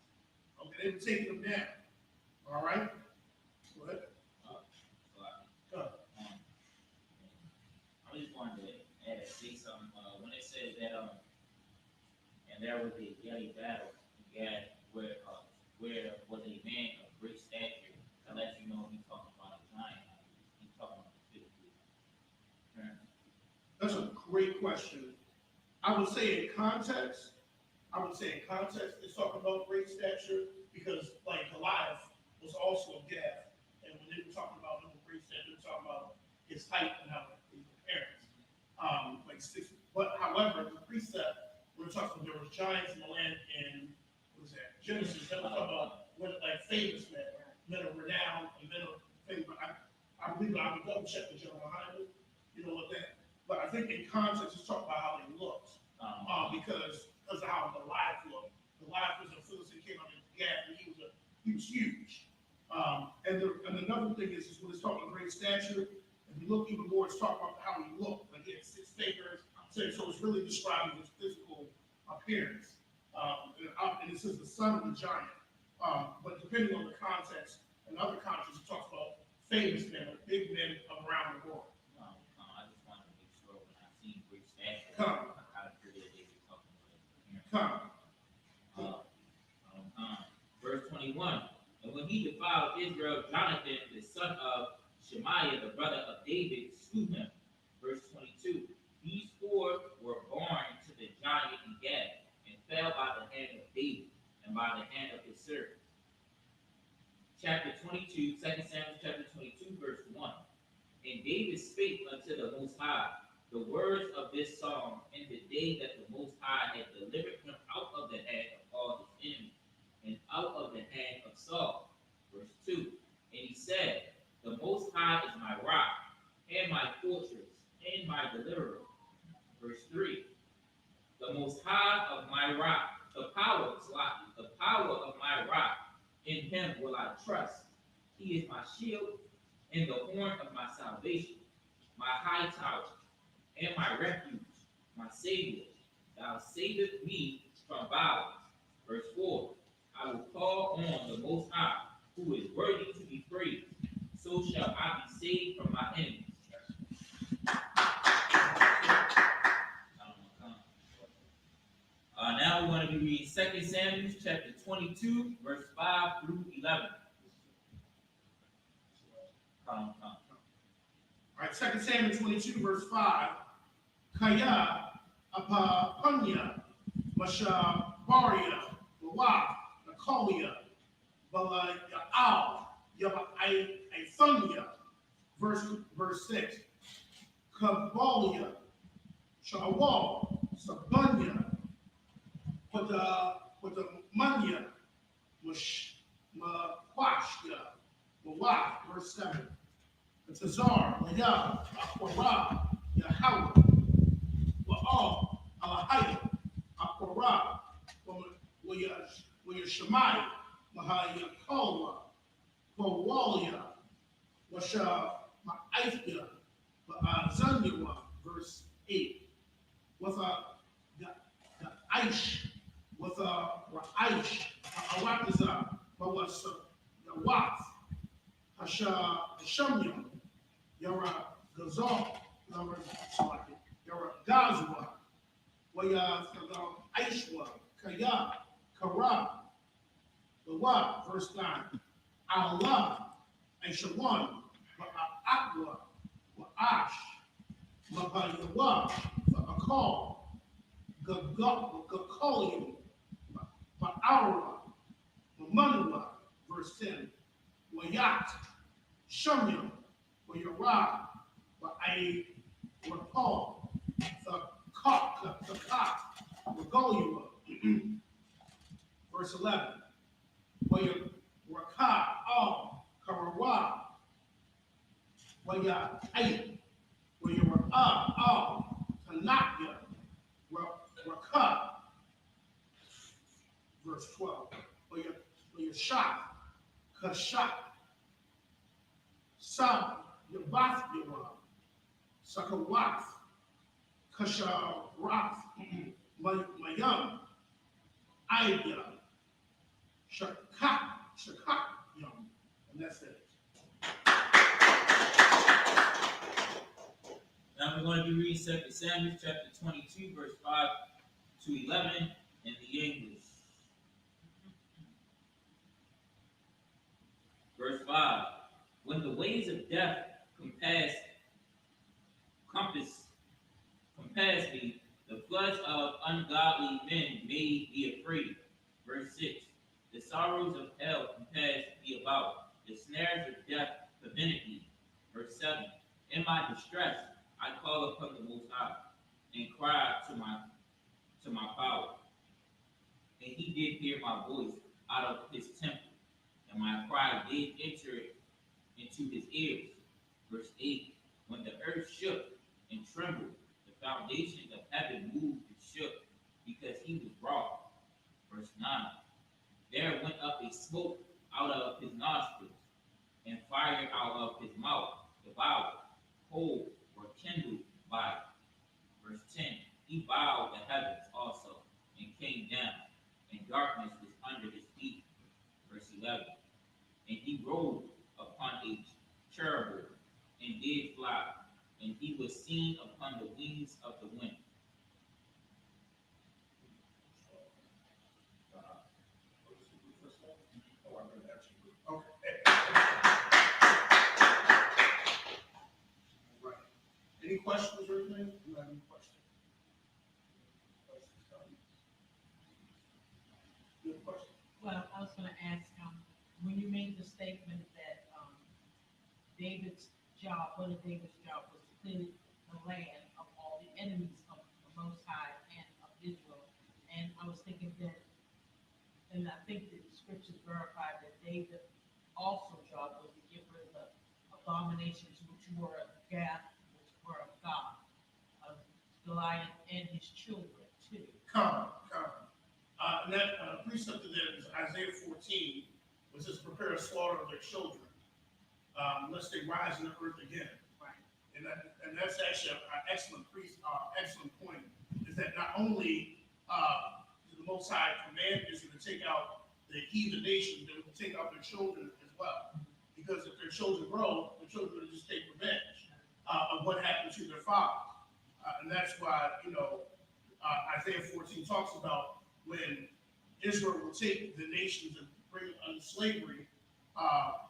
Okay, they were taking them down. All right? Go ahead. Go ahead. I just wanted to say something. When it says that, and there was a bloody battle in Gath, where was a man of great stature, to let you know he's talking about a giant. He's talking about the physical. That's a great question. I would say in context, it's talking about great stature because, like, Goliath was also a Gath. And when they were talking about him with great stature, they were talking about his height and how his appearance. Like 6. But however, the precept, we're talking there was giants in the land in, what is that, Genesis. That was talking about like famous men of renown and men of fame. But I believe I would double check the general behind it. You know what that. But I think in context, it's talking about how they looked. Because of how Goliath looked. Goliath was a Philistine, came out of Gath, and he was huge. And another thing is when it's talking about great stature, if you look even more, it's talking about how he looked. Like he had 6 fingers. So it's really describing his physical appearance. And it says the son of the giant. But depending on the context, in other contexts, it talks about famous men, like big men around the world. I just wanted to make sure when I see great stature, Come. Verse 21, and when he defiled Israel, Jonathan, the son of Shemaiah, the brother of David, slew him. Verse 22, these 4 were born to the giant in Gath, and fell by the hand of David, and by the hand of his servant. Chapter 22, 2 Samuel chapter 22, verse 1. And David spake unto the Most High the words of this song in the day that the Most High had delivered him out of the hand of all his enemies, and out of the hand of Saul. Verse 2. And he said, the Most High is my rock, and my fortress, and my deliverer. Verse 3. The Most High of my rock, the power of my rock, in him will I trust. He is my shield, and the horn of my salvation, my high tower, and my refuge, my Savior. Thou savest me from violence. Verse 4. I will call on the Most High, who is worthy to be praised. So shall I be saved from my enemies. Now we're going to be reading 2 Samuel chapter 22, verse 5 through 11. All right, 2 Samuel 22, verse 5. Kaya, Apapunya, Mashabaria, Bawa, Nakolia, Bala Yaal, Yaba Ithunya, verse 6. Kabalia, Shawal, Sabunya, with the Munya, Mawashya, Mawak, verse 7. Tazar, Layah, Aquara, Yahweh, Wa'al, Alahaya, Aquara, Wayashamai, Mahayakola, Wawalia, Washa, Ma'aithya, Zanyawa, verse 8. With the Aish, with Raish, Awatiza, Mawasa, Yawath, Hashamyam, Yara Gazal, Yara Gazwa, Waya Aishwa, Kaya, Kara, Lawa, verse 9. Allah, Aishawan, Akwa, Waash, Mabayawa, Akal, Gakolium, Ma'ara, Mamanua, verse 10. Wayat, Shumyam, Wayara, Wa'ay, Rapal, the Kak, Wagoliua, verse 11. Wayaraka, Al, Karawa, Wayat, Wayara, Al, Tanakya, Raka, verse 12. Wayashak, Kashak, Sab, Yabath, Sakawath, Kasharath, Mayam, Aya, Shakak, Yam, and that's it. Now we're going to be reading 2 Samuel chapter 22, verse 5 to 11 in the English. Verse 5. When the ways of death compass me, the floods of ungodly men made me afraid. Verse 6. The sorrows of hell compassed me about. The snares of death prevented me. Verse 7. In my distress, I called upon the Most High and cried to my power. And he did hear my voice out of his temple, and my cry did enter into his ears. Verse 8. When the earth shook and trembled, the foundations of heaven moved and shook, because he was wroth. Verse 9. There went up a smoke out of his nostrils, and fire out of his mouth devoured. Coals were kindled by it. Verse 10. He bowed the heavens also, and came down, and darkness was under his feet. Verse 11. And he rode upon a cherubim, and did fly, and he was seen upon the wings of the wind. Any questions or anything? Do you have any questions? Good question. Well, I was going to ask, when you made the statement that David's job, one of David's job was to clear the land of all the enemies of the Most High and of Israel, and I was thinking that, and I think the scriptures verify that David also job was to get rid of the abominations which were of Gath, which were of God, of Goliath and his children too. Come. And that precept of that is Isaiah 14, which says, prepare a slaughter of their children, lest they rise in the earth again. Right. And that's actually an excellent point, is that not only the Most High commanded Israel to take out the heathen nations, they would take out their children as well. Because if their children grow, the children will just take revenge of what happened to their fathers. And that's why, Isaiah 14 talks about when Israel will take the nations and bring them under slavery.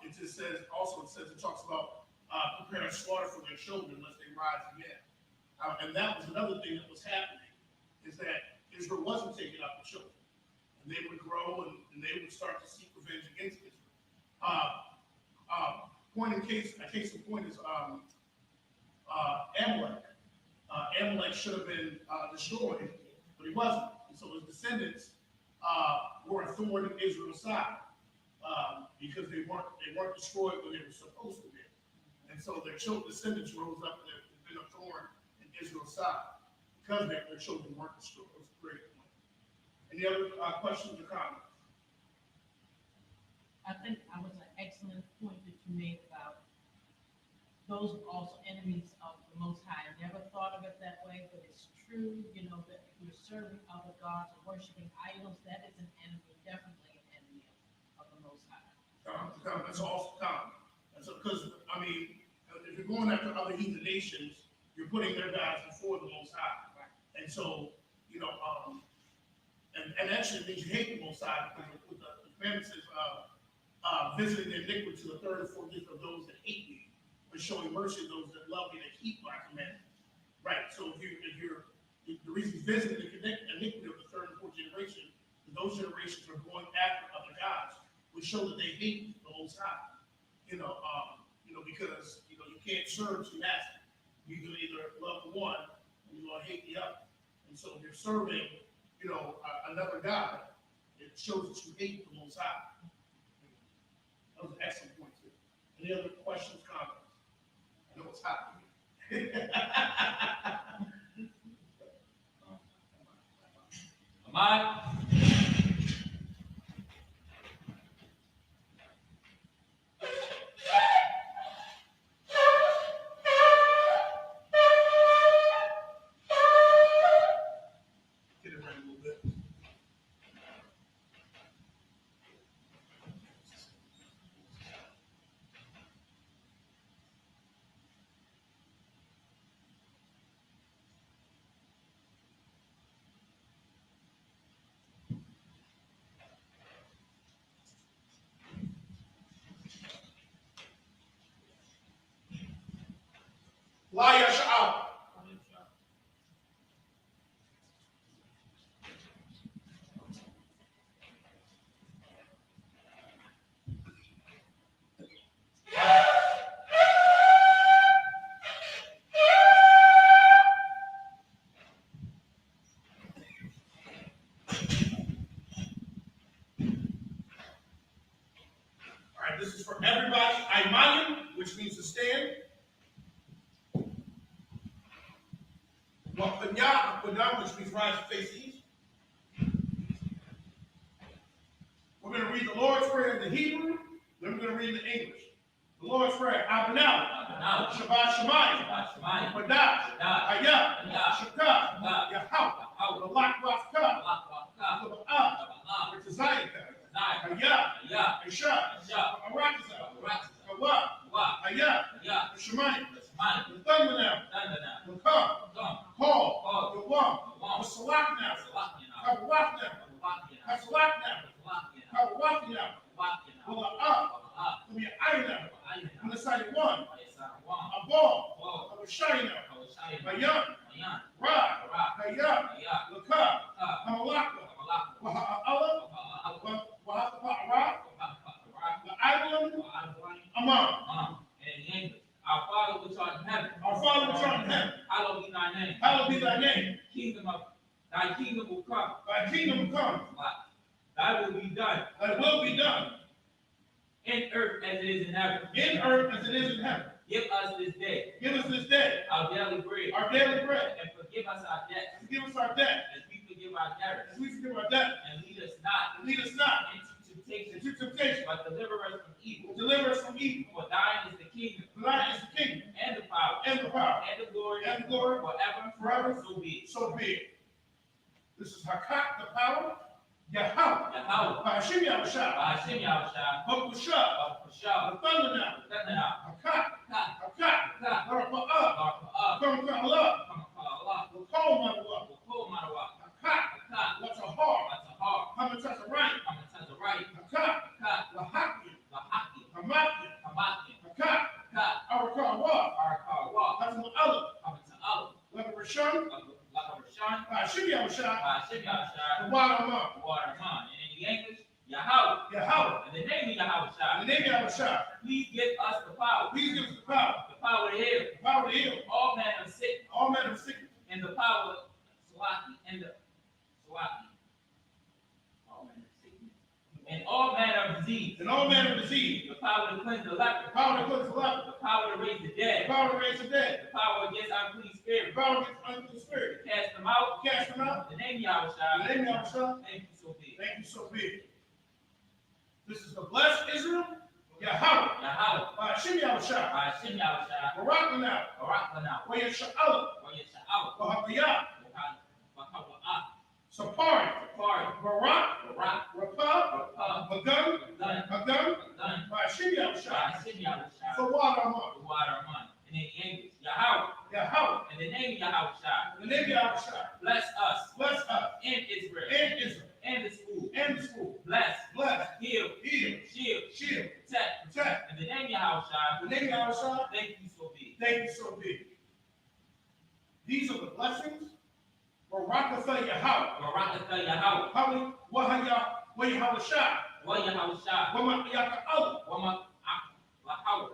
It talks about preparing slaughter for their children lest they rise again. And that was another thing that was happening, is that Israel wasn't taking out the children. And they would grow and they would start to seek revenge against Israel. A case in point is Amalek. Amalek should have been destroyed, but he wasn't. And so his descendants were a thorn in Israel's side because they weren't destroyed when they were supposed to be. And so their descendants rose up and have been a thorn in Israel's side because their children weren't destroyed. It was a great point. Any other questions or comments? I think that was an excellent point that you made about those are also enemies of the Most High. I never thought of it that way, but it's true, that if you're serving other gods or worshiping idols, that is an enemy, definitely an enemy of the Most High. That's also common. Because, if you're going after other heathen nations, you're putting their gods before the Most High. Right. And so, and actually it means you hate the Most High, because with the commandment says, visiting the iniquity to the third and fourth of those that hate me, but showing mercy to those that love me, that keep my commandments. Right. So if the reason he's visiting the iniquity of the third and fourth generation, those generations are going after other gods, which show that they hate the Most High. Because you can't serve two masters. You can either love the one or you're gonna hate the other. And so if you're serving, another God, it shows that you hate the Most High. That was an excellent point too. Any other questions, comments? I know it's hot. Ahmad? Get it right a little bit. La Yasha'ah. All right, this is for everybody. Aymanim, which means to stand. Waqadam, which means rise to face east. We're going to read the Lord's Prayer in the Hebrew, then we're going to read the English. The Lord's Prayer, Abinah, Shabbat Shemayim, Badash, Ayah, Shakah, Yahweh, the Lakwafka, which is Zayaka, Ayah, Isha, Arakazah, Kawa, Ayah, Shemayim, the thunder now, the come, call, the one, the salak now, Kabawak now, Kasalak now, Kabawak now, the up, the Aina, on the side of one, a ball, of a shina, a young, Ra, Ayah, Laka, Kamalaka, Allah, Wahapa, the island, Amam. Our Father which art in heaven. Our Father which art in heaven. Hallowed be thy name. Hallowed be thy name. Thy kingdom will come. Thy kingdom will come. Thy will be done. Thy will be done. In earth as it is in heaven. In earth as it is in heaven. Give us this day. Give us this day. Our daily bread. Our daily bread. And forgive us our debts. Forgive us our debt. As we forgive our debtors. As we forgive our debt. And lead us not. And lead us not into temptation. But deliver us from evil. Deliver us from evil. For thine is the kingdom. For thine is the kingdom. And the power. And the power. And the glory. And the glory. Forever. Forever. So be it. So be it. This is Hakat, the power. Yahweh. Yahweh. Ba'ashim Yahushua. Ba'ashim Yahushua. Bakushah. Bakushah. The thunder now. Thunder now. Hakat. Hakat. Hakat. Hakat. Barapa'ah. Barapa'ah. Come Allah. Allah. Wakol Manawa. Wakol Manawa. Hakat. Hakat. What's a heart? What's a heart? Hamataz a right. Hamataz a right. Hakat. Hakat. Lahaki. Lahaki. Hamaki. Hamaki. Hakat. Hakat. Arakawa. Arakawa. Hatam Allah. Hamataz Allah. Lebarashon. Lakarashan. Ba'ashim Yahushua. Ba'ashim Yahushua. The Waterman. Waterman. And in the English, Yahweh. Yahweh. And the name of Yahushua. The name of Yahushua. Please give us the power. Please give us the power. The power to heal. The power to heal. All manner of sickness. All manner of sickness. And the power, Salaki, and the Salaki. All manner of sickness. And all manner of disease. And all manner of disease. The power to cleanse the leper. The power to cleanse the leper. The power to raise the The dead. power to raise the dead. The power against unclean The spirits. power against unclean spirit. To cast them out. Cast them out. In the name of In Yahushua. the name of Yahushua. Thank you so big. Thank you so big. This is the blessed Israel. Yahweh. Yahweh. Ba'ashim Yahushua. Ba'ashim Yahushua. Barakna. Barakna. Wa Yasha'ala. Wayasha'al. Wahabiyah. Wakawa'ah. Sapari. Pari. Barak. Barak. Rapah. Rapah. Magun. Done. Magun. Done. Ba'ashim Yahushua. Ba'ashim Yahushua. The Waterman. The waterman. And in the English, Yahweh. Yahweh. In the name of Yahushua. In the name of Yahushua. Bless us. Bless us. In Israel. And Israel. And the school. And the school. Bless. Bless. Heal. Heal. Shield. Shield. Protect. Protect. In the name of Yahushua. In the name of Yahushua. Thank you so big. Thank you so big. These are the blessings. Barakatha Yahweh. Barakatha Yahweh. Hallelujah. Wahaya. Wayahushua. Wayahushua. Wama Yaka'al. Wama Lahawah.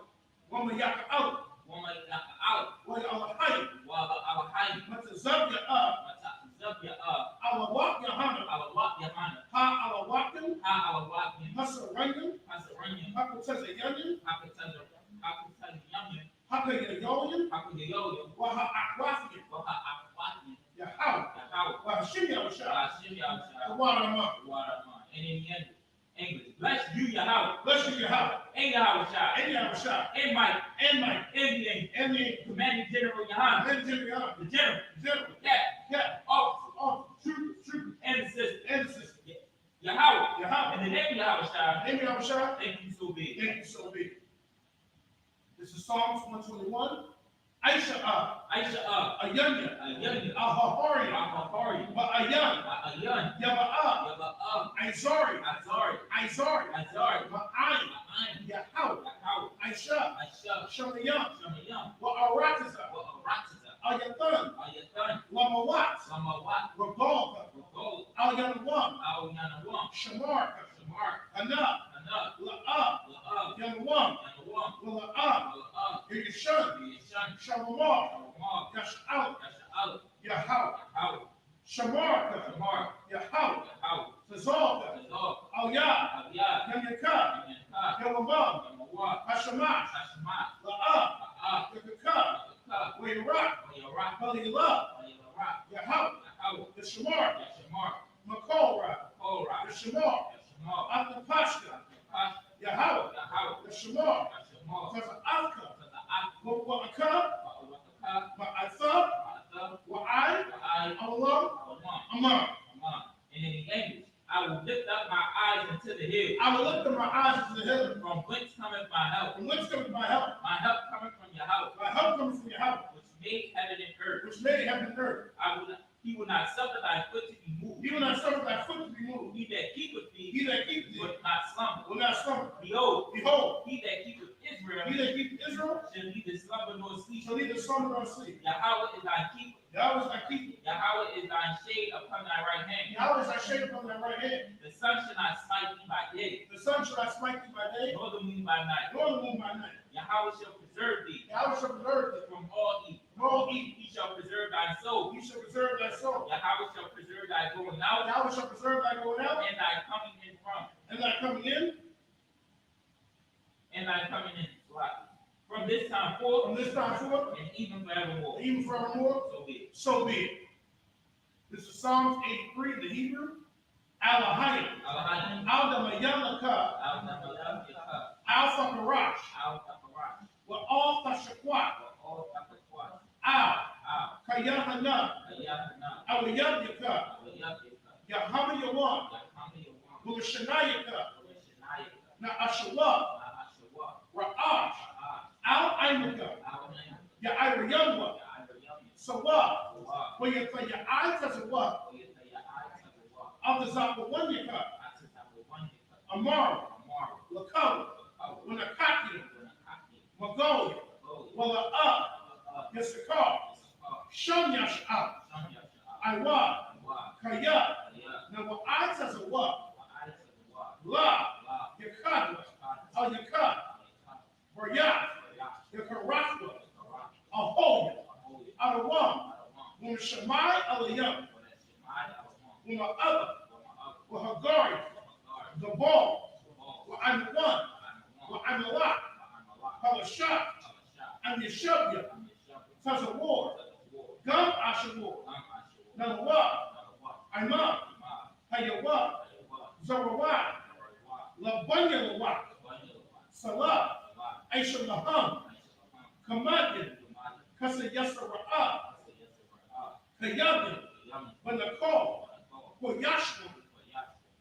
Wama Yaka'al. Wama Yaka'al. Wayalahai. Wala Alahai. Matazabya up. Matazabya up. Alawak Yahana. Alawak Yahana. Ha Alawakim. Ha Alawakim. Hasaranyam. Hasaranyam. Hakutazayanyan. Hakatazayanyan. Hakayayoyan. Hakayayoyan. Waha Akwafiyan. Waha Akwafiyan. Yahweh. Yahweh. Wahashim Yahushua. Ba'ashim Yahushua. The Waterman. Waterman. And in the English, bless you, Yahweh. Bless you, Yahweh. And Yahushua. And Yahushua. And Mike. And Mike. And the English. And the Commanding General Yohana. And Jimmy Yahweh. The General. General. Captain. Officer. Oh, true. And the sister. And the sister. Yahweh. Yahweh. In the name of Yahushua. Name of Yahushua. Thank you so big. Thank you so big. This is Psalms 121. Aisha Aisha Ayanya. Ayanya. Ahahari. Ahahari. Ba'ayan. Ayan. Yaba'a. Yaba'ah. Izari. Azari. Izari. Azari. Ma'ayin. Ma'ayin. Yahweh. Yahweh. Aisha. Aisha. Shamayam. Shamayam. Wa'aratiza. Wa'aratiza. Ayathan. Ayathan. Lamawat. Samawat. Regalka. Regol. Alyanawam. Al-Yanawam. Shamarka. Shamar. Anab. Anab. La'ab. La'ab. Yanawam. Yanawam. La'ab. La'ab. Yishun. Yishan. Shamamar. Shamar. Yash'al. Yasha'al. Yahweh. Yahweh. Shamarka. Shamar. Yahweh. Yahweh. Tazalka. Tazal. Al-Yad. Aliyah. Yanyaka. Yanyanka. Yalamam. Yamawah. Hashamash. Hashmat. La'ab. La'ab. Yakaka. Yakaka. Wayrak. Wayarak. Balilab. Wayarak. Yahweh. Yahweh. Yashamar. Yashamar. Makorah. Korah. Yashamar. Yashamar. Atapashka. Yakash. Yahweh. Yahweh. Yashamar. Yashamar. Taza'aka. Taza'ak. Wa'aka. Wa'aka. Ma'athab. Ma'athab. Wa'ai. Wa'ai. Allah. Alamam. Amam. Amam. And in the English, I will lift up my eyes into the hills. I will lift up my eyes to the hill. From whence cometh my help? From whence cometh my help? My help cometh from Yahweh, My help comes from Yahweh, which made heaven and earth. which made heaven and earth. He will not suffer thy foot to be moved. He will not suffer thy foot to be moved. He that keepeth thee He that keepeth thee will not slumber. will not slumber. Behold, Behold, he that keepeth Israel he that keepeth Israel shall neither slumber nor sleep. shall neither slumber nor sleep. Yahweh is thy keeper. Yahweh is thy keeper. Yahweh is thy shade upon thy right hand. Yahweh is thy shade upon thy right hand. The sun shall not smite thee by day, The sun shall not smite thee by day, nor the moon by night. nor the moon by night. Yahweh shall preserve thee Yahweh shall preserve thee from all evil. from all evil. He shall preserve thy soul. He shall preserve thy soul. Yahweh shall preserve thy going out Yahweh shall preserve thy going out and thy coming in from. and thy coming in And thy coming in. From this time forth from this time forth, and even forevermore. and even forevermore. So be it. So be it. This is Psalms 83 in the Hebrew. Alahayim. Alahayim. Al-Damayalaka. Al-Namalak. Al-Fakarash. Al-Fakarash. Wa al-Fashakwat. Al-Fakarash. Al. Al. Kayahana. Ayahana. Awayadyaka. Ayahana. Yawan. Will Shanayaka. Now Ashawah. Ra'ash. Al Ainaka. Ya'ira Yamwa. Sawa. Will you play your eyes as a what? Of the Zapawanyaka. Amar. Lakau. Winakaki. Magolia. Walla up. Yasakar. Shun Yash'a. Iwa. Kaya. Now what eyes as a what? La. Yakadwa. Al Yakad. Baryat. Yakarafwa. Ahoya. Adawam. When Shemai Aliyam. When the other. When Hagari. The ball. When I'm one. When I'm a lot. Halashah. And Yeshabya. Says a war. Gum Ashawar. Now what? Imam. Hayawa. Zarawat. Labanya Lawak. Salah. Aisha Laham. Kamadin. Kasa Yasara'ah. Kayabin. When the call. For Yashua.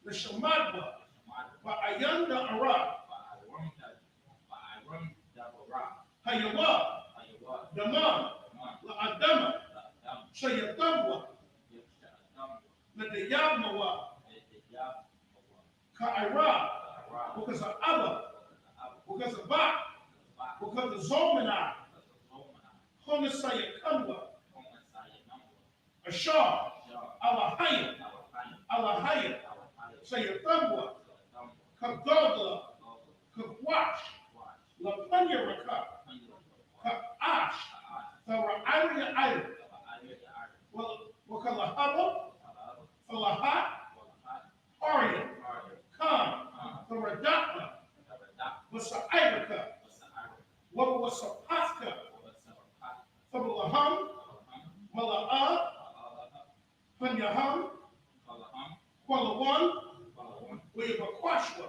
The Shamadwa. But Ayanda Arab. Hayawa. Damam. La Adama. Shayatamwa. La Dayabmawa. Ka'ira. Because of Allah. Because of Ba. Because of Zomana. Honasaya Kamwa. Ashar. Alahaya. Alahaya. Shayatamwa. Kagogla. Kagwash. La Panya Raka. Ka'ash. Fara'ayya Ayr. Wakalahaba. Falahat. Arya. Kam. Faradaka. Wasa'iraka. Wasapaska. Fabalaham. Mala'ah. Panyaham. Kwalawan. Wayabakwashwa.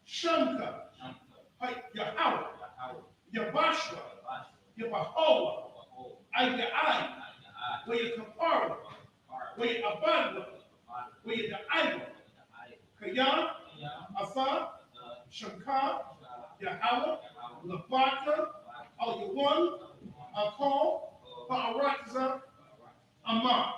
Shamka. Yahawah. Yabashwa. Yabahoa. Ayai. Wayakapara. Wayabadwa. Wayadaiwa. Kayam. Asa. Shamka. Yahawah. Labaka. Al-Yawan. Akal. Ba'arakza. Amar.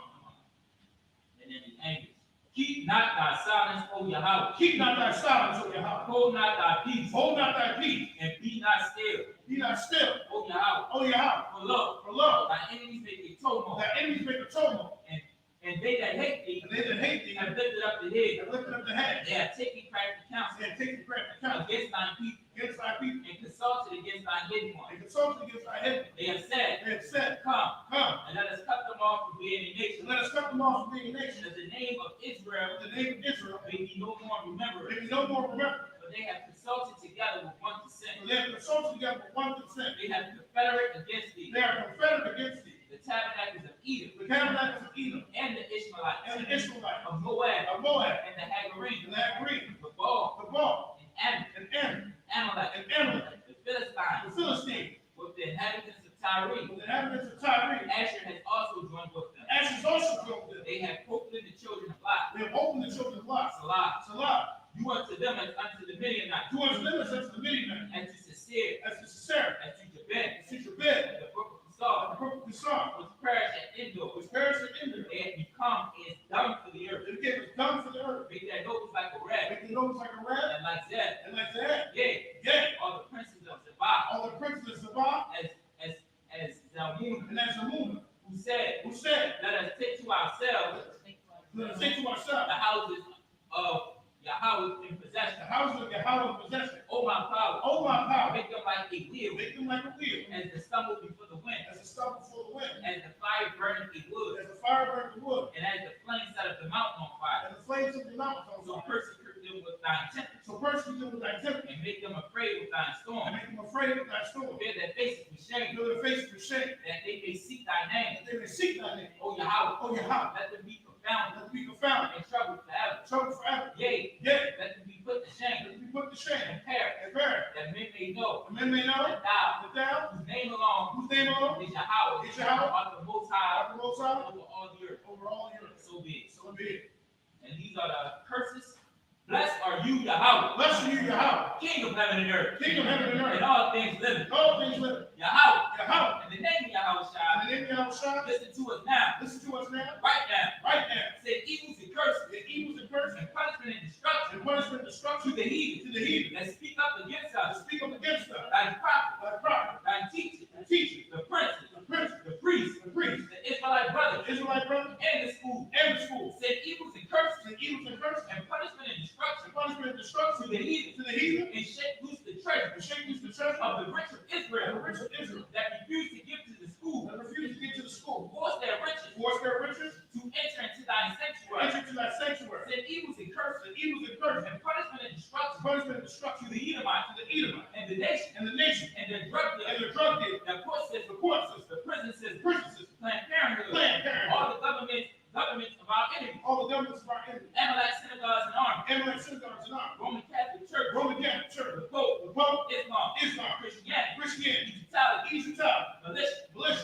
And then the angels. Keep not thy silence, O Yahweh. Keep not thy silence, O Yahweh. Hold not thy peace. Hold not thy peace. And be not still. Be not still, O Yahweh. O Yahweh. For lo, For lo, thy enemies make a tumult. thy enemies make a tumult. And they that hate thee And they that hate thee have lifted up the head. have lifted up the head. They have taken crafty counsel They have taken crafty counsel against thine people. against thy people. And consulted against thine hidden one. And consulted against thy head. They have said, They have said, Come, come, and let us cut them off from being a and nation. let us cut them off from being a nation. That the name of Israel The name of Israel may be no more remembered. may be no more remembered. For they have consulted together with one consent. For they have consulted together with one consent. They have confederate against thee. They are confederate against thee. The tabernacles of Edom, The tabernacles of Edom and the Ishmaelites, and the Israelites of Moab, of Moab and the Hagarim, and the Hagarim, the Baal, the Baal and and Ammon Amalek, and Amalek, the Philistines, the Philistines, with the inhabitants of Tyre. with the inhabitants of Tyre. Asher has also joined with them. Ashes also joined with them. They have opened the children of Lot. They have opened the children of Lot. Salah. Salah. You unto them as unto the Midianites, Towards them as unto the Midianites, and to Sisir, as to Sarah, and to Jabin, as to your bed, and the brook of and Kisar, the purple Kisar, which perished at Endor, which perished in India. they had become as dung for the earth. It became as dung for the earth. Make that nose like a rat, Making the nose like a rat, and like Zeb. and like that. Yea, Yea, all the princes of Zabah, all the princes of Sabbath, as Zalmunna, and as the moon, who said, who said, let us take to ourselves let us say to the ourselves, houses of Yahweh in the possession. houses of Yahweh in possession. O my power, Oh, my power, make them like a wheel, make them like a wheel, as the stumble before the wind, as a stump before the wind, as the fire burning a wood, as the fire burns the wood, and as the flames set of the mountain on fire. and the flames of the mountains on So fire. persecute them with thine tempest, So persecute them with thy temper, and make them afraid with thine and storm. make them afraid of thy storm. Bear their faces with shame, Fill their faces with shame, that they may seek thy name. that they may seek thy name. O Yahweh, O Yahweh, let them be confounded let them be confounded, and troubled forever. troubled forever. Yea, Yea, let them be put to shame let them be put to shame, and perish, and perish. that men may know The men may know that thou, that thou, whose name alone whose name alone is Yahweh, is Yahweh, art the most high art the most high over all the earth. over all the earth. So be it. So be it. And are the curses. Blessed are you, Yahweh. Blessed are you, Yahweh. King of heaven and earth. King of heaven and earth. And all things living. All things living. Yahweh. Yahweh. In the name of Yahweh Shai. In the name of Yahweh Shai. Listen to us now. Listen to us now. Right now. Right now. Say evils and curses. The evils and curses. And punishment and destruction. And punishment and destruction. To the heathen. To the heathen. That speak up against us. That speak up against us. Thy prophet. Thy prophet. Thy teachers. Thy teachers. The princes. The princes. The priests. The priests. The Israelite brothers. The Israelite brothers. And the school. And the school. Send evils and curses. And evils and curses. And punishment and destruction. And punishment and destruction. To the heathen. To the heathen. And shake loose the treasure. And shake loose the treasure. Of the rich of Israel. The rich of Israel. That refuse to give to the school. That refuse to get to the school. Force their riches. Force their riches. To enter into thy sanctuary. Enter to thy sanctuary. Send evils and curses. And evils and curses. And punishment and destruction. Punishment and destruction. To the Edomites. To the Edomite. And the nation. And the nation. And their drug dealers. And the drug dealers. The court system. The court system. The prison system. Prison system. Planned Parenthood. Planned Parenthood. All the governments of our enemies. All the governments of our enemies. Amalek synagogues and armies. Amalek synagogues and armies. Roman Catholic Church. Roman Catholic Church. The Pope. The Pope. Islam. Islam. Christianity. Christianity. Egyptology. Egyptology. Militia. Militia. Ku Klux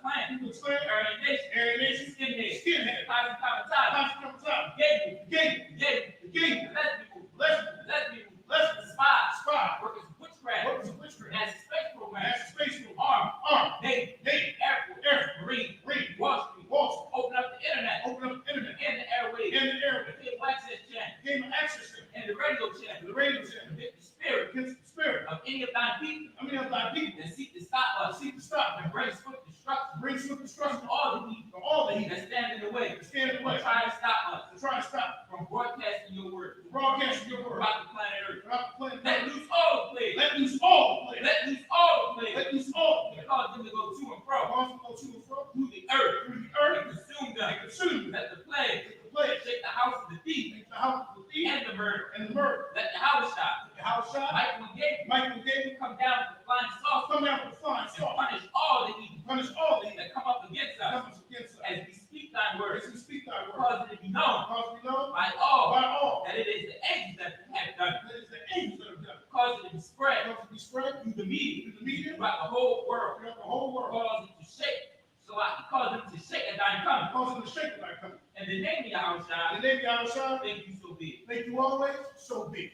Klan. Ku Klux Klan. Aryan Nation. Aryan Nation. Skinhead. Skinhead. Cosmic Commentary. Constantine. Gay. Gay. Gay. Lesbian. Lesbian. Lesbian. Spy. Spy. Workers of witchcraft. Workers of witchcraft. NASA space program. NASA space program. Armed. Navy. Air Force. Marine. Wall Street. Open up the internet. Open up the internet. And the airwaves. And the airwaves. Cable access channel. Cable access channel. And the radio channel. The radio channel. Against the spirit. Against the spirit. Of any of thy people. I mean of thy people. That seek to stop us. Seek to stop. And bring swift destruction. Bring swift destruction. To all the people. To all the heathen. That stand in the way. That stand in the way. Try to stop us. To try to stop. From broadcasting your word. Broadcasting your word. About the planet Earth. About the planet. Let loose all the plagues. Let loose all the plagues. Let loose all the plagues. Let loose all the plagues. Cause them to go to and fro. Cause them to go to and fro. Through the earth. Through the earth. And consume them. And consume them. Let the plague. Let the plague. Shake the house of the thief. Make the house of the thief. And the murder. And the murder. Let the house shot. The house shot. Michael and Gabriel. Michael Gabriel. Come down with the flying saucer. Come down with the flying And saucer. punish all the evil. Punish all the heathen. That come up against us. Comes against us. As we speak thy words. As we speak thy word. Cause it to be known. Cause we know. By all. By all. That it is the angels that have done it. That is the angels that have done it. Cause it to be spread. Cause it to be spread Through the media. through the media. Throughout the whole world. Throughout the whole world. Cause it to shake. So I cause them to shake at thine coming. Cause them to shake at thy coming. And the name of Yahweh In Shai. the name of Yahweh Shai. Thank you so be. Thank you always. So be it.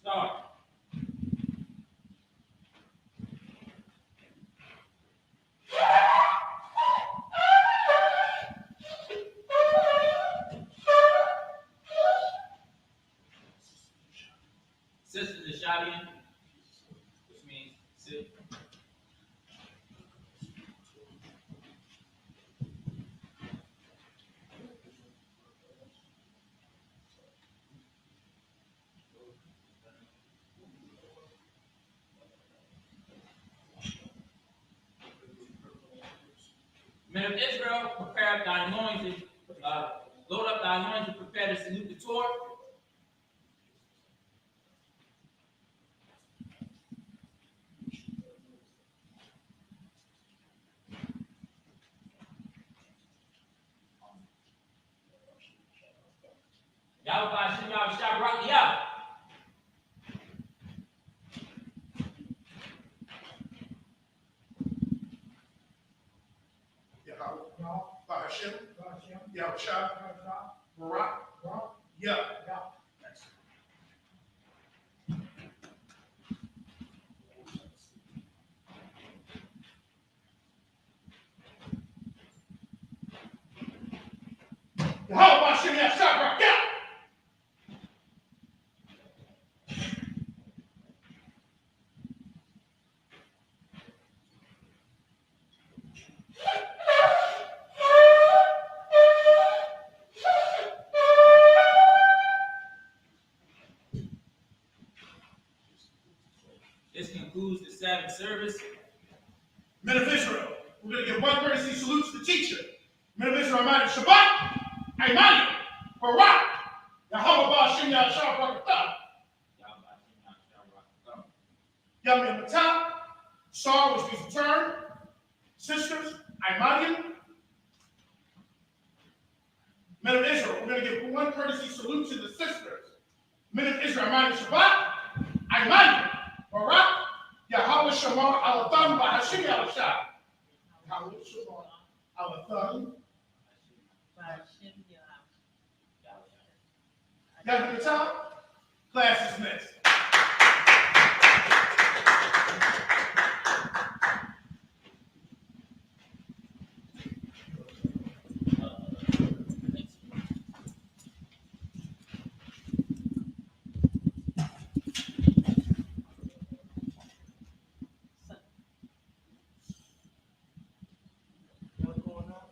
Start. Sister Nishabian, which means sit. Men of Israel, prepare up thy loins, load up thy loins and prepare to salute the Torah. Yahweh Hashem, Yahweh Shai, Barak Yah. Yahweh. Hashem. Yahweh Shai. Barak. Yeah. Yahweh Hashem. Yahweh Shai. Barak. Yeah. This concludes the Sabbath service. Men of Israel, we're going to give one courtesy salute to the teacher. Men of Israel, Imani Shabbat, Imani, Barak, Yahweh Hashem, Yahweh Shai, Barak. Yahweh at the top, Sar, which means return. Sisters, Imani. Men of Israel, we're going to give one courtesy salute to the sisters. Men of Israel, Imani Shabbat, Imani, Barak, Yahweh Shamar, Alatham, Bahashim, Yahweh Shai. Yahweh Shamar, Alatham, Down to the top. Class dismissed. What's going on?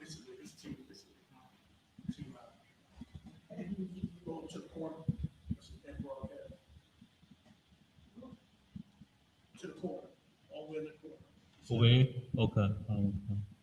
It's too go to the corner. And broadcast. To the corner. All the way in the corner. Over here? Okay.